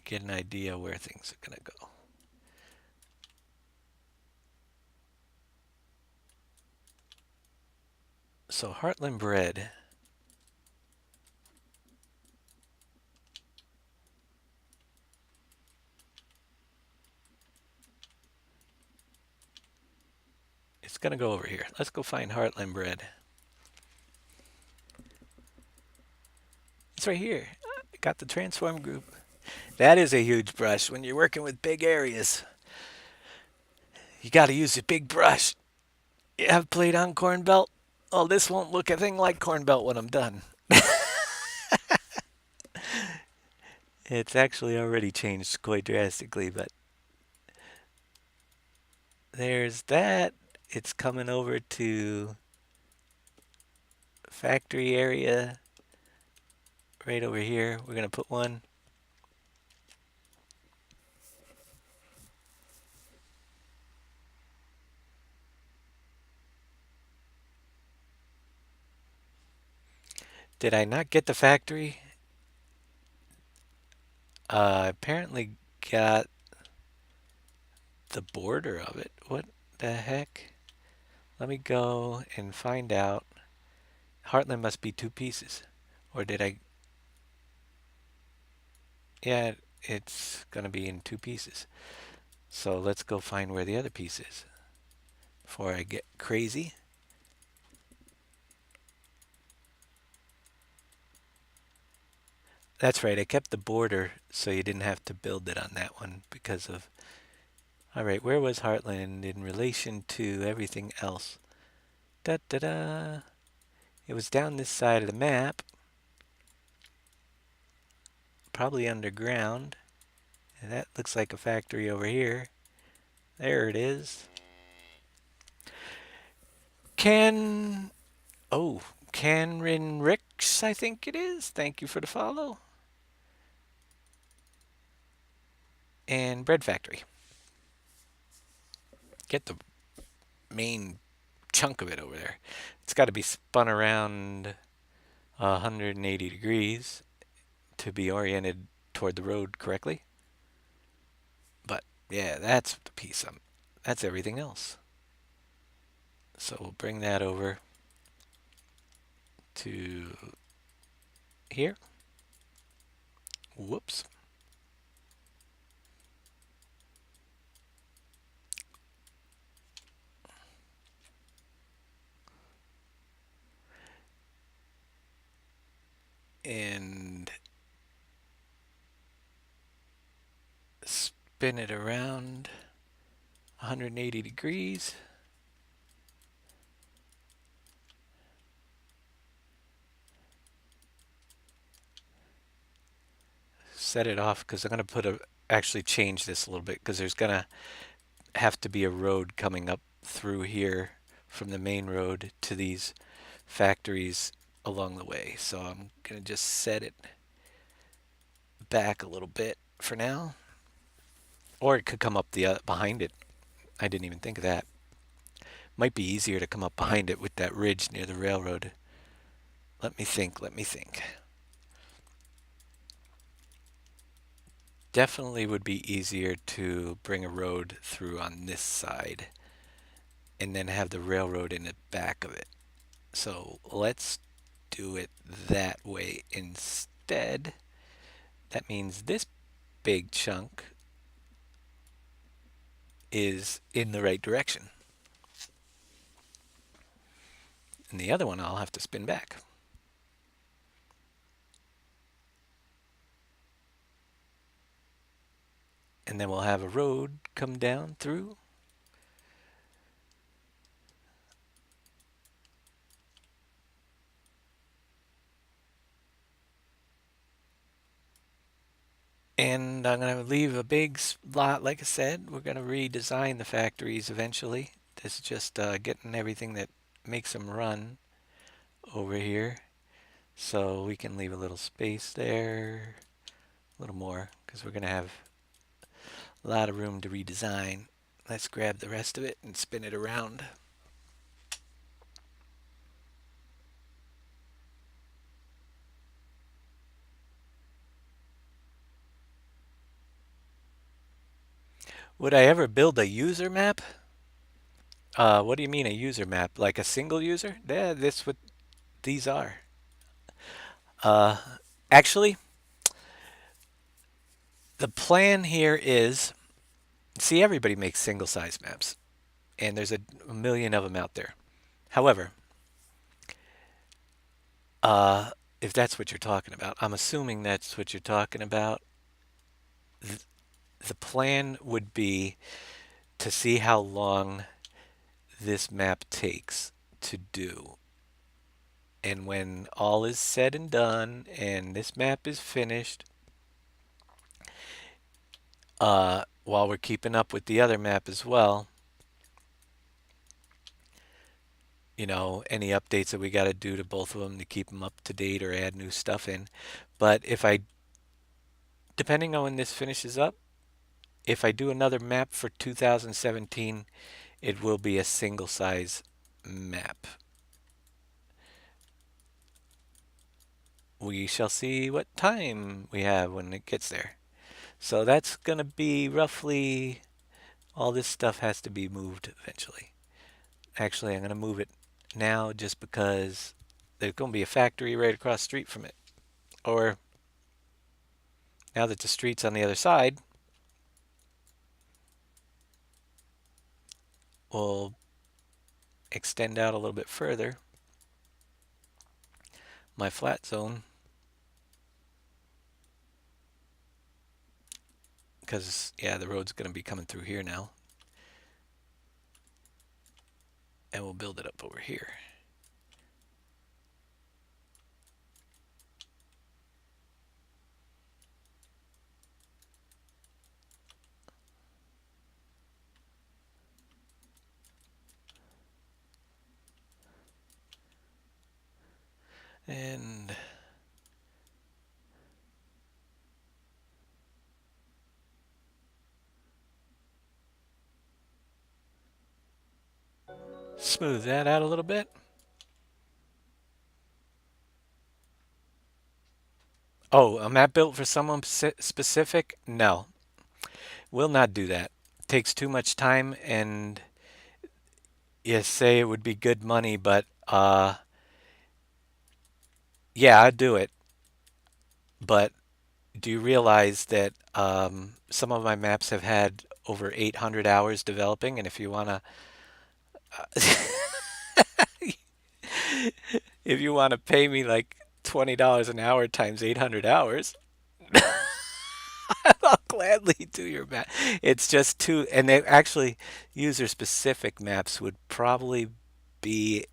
get an idea where things are going to go. So Heartland bread. It's going to go over here. Let's go find Heartland bread. It's right here. I got the transform group. That is a huge brush when you're working with big areas. You got to use a big brush. You have played on corn belt? Oh, this won't look a thing like corn belt when I'm done. It's actually already changed quite drastically, but there's that. It's coming over to factory area right over here. We're going to put one. Did I not get the factory? Apparently got the border of it. What the heck? Let me go and find out. Heartland must be 2 pieces. Or did I? Yeah, it's going to be in 2 pieces. So let's go find where the other piece is before I get crazy. That's right, I kept the border so you didn't have to build it on that one because of... Alright, where was Heartland in relation to everything else? Da da da. It was down this side of the map. Probably underground. And that looks like a factory over here. There it is. Can... Oh, Canrin Ricks, I think it is. Thank you for the follow. And Bread Factory. Get the main chunk of it over there. It's got to be spun around 180 degrees to be oriented toward the road correctly. But yeah, that's the piece. That's everything else. So we'll bring that over to here. Whoops. And spin it around 180 degrees. Set it off because I'm going to actually change this a little bit because there's going to have to be a road coming up through here from the main road to these factories along the way. So I'm going to just set it back a little bit for now. Or it could come up the behind it. I didn't even think of that. Might be easier to come up behind it with that ridge near the railroad. Let me think. Definitely would be easier to bring a road through on this side and then have the railroad in the back of it. So let's do it that way instead. That means this big chunk is in the right direction. And the other one I'll have to spin back. And then we'll have a road come down through. And I'm going to leave a big slot, like I said. We're going to redesign the factories eventually. This is just getting everything that makes them run over here. So we can leave a little space there, a little more, because we're going to have a lot of room to redesign. Let's grab the rest of it and spin it around. Would I ever build a user map? What do you mean a user map? Like a single user? Yeah, this what these are. Uh, Actually, the plan here is, see, everybody makes single size maps, and there's a million of them out there. However, if that's what you're talking about, I'm assuming that's what you're talking about. The plan would be to see how long this map takes to do. And when all is said and done and this map is finished, while we're keeping up with the other map as well, any updates that we got to do to both of them to keep them up to date or add new stuff in. But depending on when this finishes up, if I do another map for 2017, it will be a single size map. We shall see what time we have when it gets there. So that's going to be roughly, all this stuff has to be moved eventually. Actually, I'm going to move it now just because there's going to be a factory right across the street from it. Or now that the street's on the other side, we'll extend out a little bit further my flat zone, because yeah, the road's going to be coming through here now, and we'll build it up over here. And smooth that out a little bit. Oh, a map built for someone specific? No, we'll not do that. Takes too much time, and you say it would be good money, but yeah, I'd do it. But do you realize that some of my maps have had over 800 hours developing, and if you wanna, if you wanna pay me like $20 an hour times 800 hours, I'll gladly do your map. It's just too, and they actually user-specific maps would probably be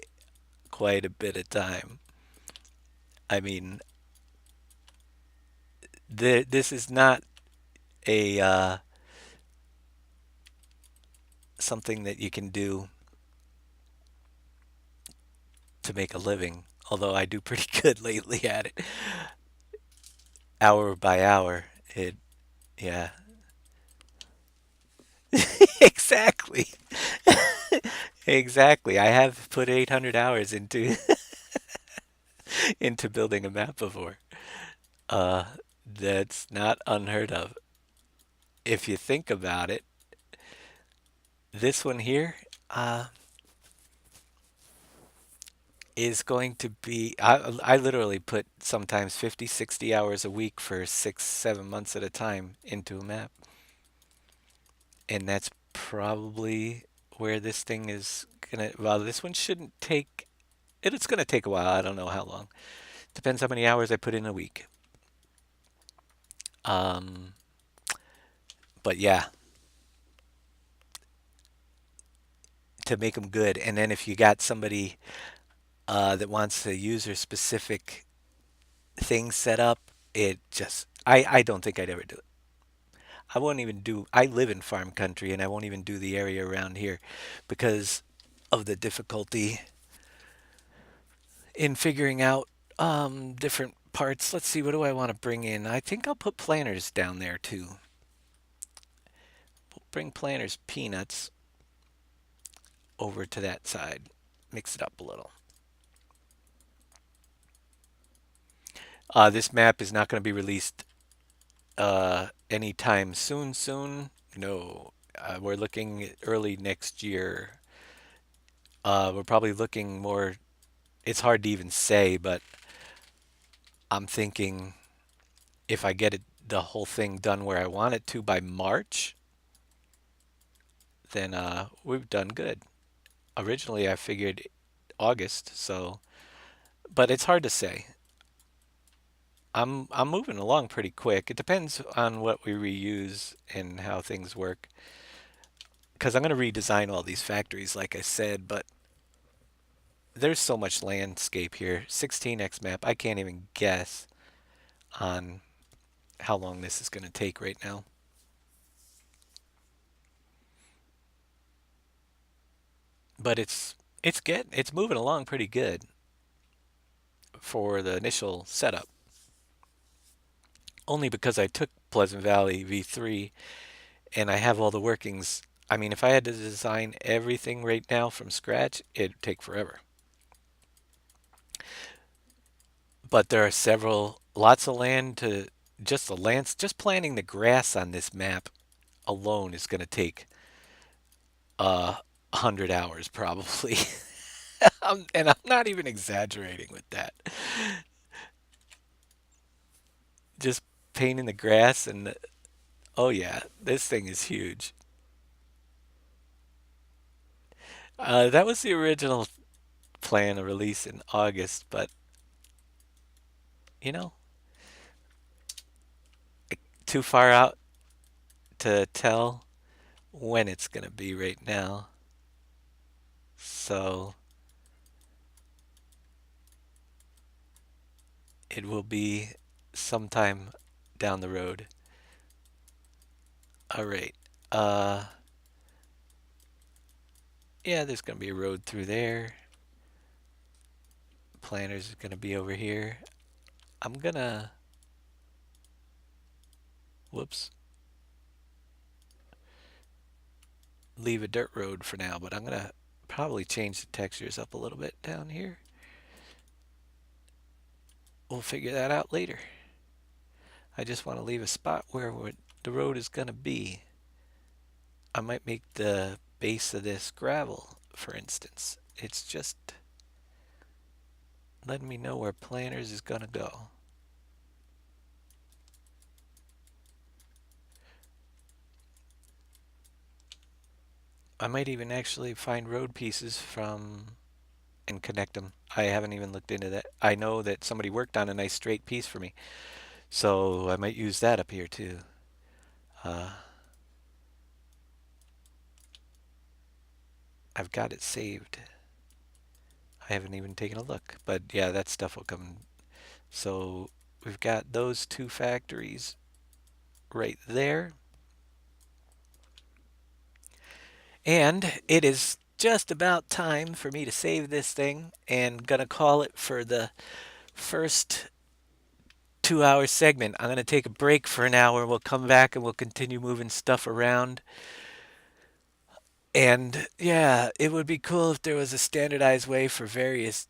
quite a bit of time. I mean, this is not a something that you can do to make a living. Although I do pretty good lately at it, hour by hour. It, yeah, exactly, exactly. I have put 800 hours into into building a map before. Uh, that's not unheard of. If you think about it, this one here uh, is going to be. I literally put sometimes 50, 60 hours a week for 6, 7 months at a time into a map. And that's probably where this thing is gonna. Well, this one shouldn't take. It's gonna take a while. I don't know how long. Depends how many hours I put in a week. Um, but yeah, to make them good. And then if you got somebody that wants a user-specific thing set up, it just. I don't think I'd ever do it. I won't even do. I live in farm country, and I won't even do the area around here because of the difficulty in figuring out different parts. Let's see, what do I want to bring in? I think I'll put planters down there too. We'll bring planters peanuts over to that side. Mix it up a little. This map is not going to be released anytime soon. Soon, no. We're looking early next year. We're probably looking more. It's hard to even say, but I'm thinking if I get the whole thing done where I want it to by March, then we've done good. Originally, I figured August, so but it's hard to say. I'm moving along pretty quick. It depends on what we reuse and how things work. Because I'm going to redesign all these factories, like I said, but there's so much landscape here. 16x map, I can't even guess on how long this is going to take right now. But it's it's moving along pretty good for the initial setup. Only because I took Pleasant Valley V3 and I have all the workings. I mean, if I had to design everything right now from scratch, it'd take forever. But there are lots of land to just planting the grass on this map alone is going to take uh 100 hours probably. And I'm not even exaggerating with that. Just painting the grass and oh yeah, this thing is huge. That was the original plan to release in August, but you know, too far out to tell when it's gonna be right now. So it will be sometime down the road. All right. Uh, yeah, there's gonna be a road through there. Planters is gonna be over here. I'm gonna, whoops, leave a dirt road for now, but I'm gonna probably change the textures up a little bit down here. We'll figure that out later. I just want to leave a spot where the road is gonna be. I might make the base of this gravel, for instance. It's just letting me know where planters is gonna go. I might even actually find road pieces from and connect them. I haven't even looked into that. I know that somebody worked on a nice straight piece for me, so I might use that up here too. Uh, I've got it saved. I haven't even taken a look, but yeah, that stuff will come. So we've got those two factories right there. And it is just about time for me to save this thing and gonna call it for the first 2 hour segment. I'm gonna take a break for an hour. We'll come back and we'll continue moving stuff around. And yeah, it would be cool if there was a standardized way for various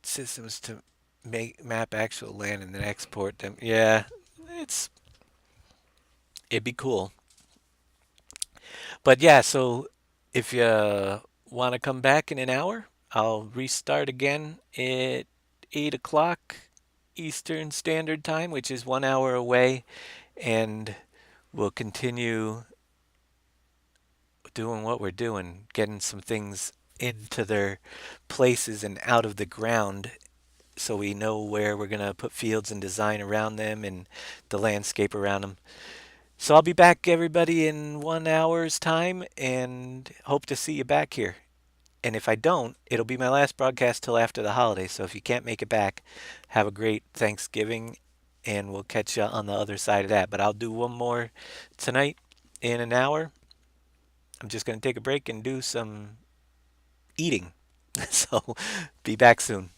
systems to map actual land and then export them. Yeah, it's it'd be cool. But yeah, so if you want to come back in an hour, I'll restart again at 8 o'clock Eastern Standard Time, which is 1 hour away, and we'll continue doing what we're doing, getting some things into their places and out of the ground so we know where we're going to put fields and design around them and the landscape around them. So I'll be back, everybody, in 1 hour's time and hope to see you back here. And if I don't, it'll be my last broadcast till after the holidays. So if you can't make it back, have a great Thanksgiving and we'll catch you on the other side of that. But I'll do one more tonight in an hour. I'm just going to take a break and do some eating. So be back soon.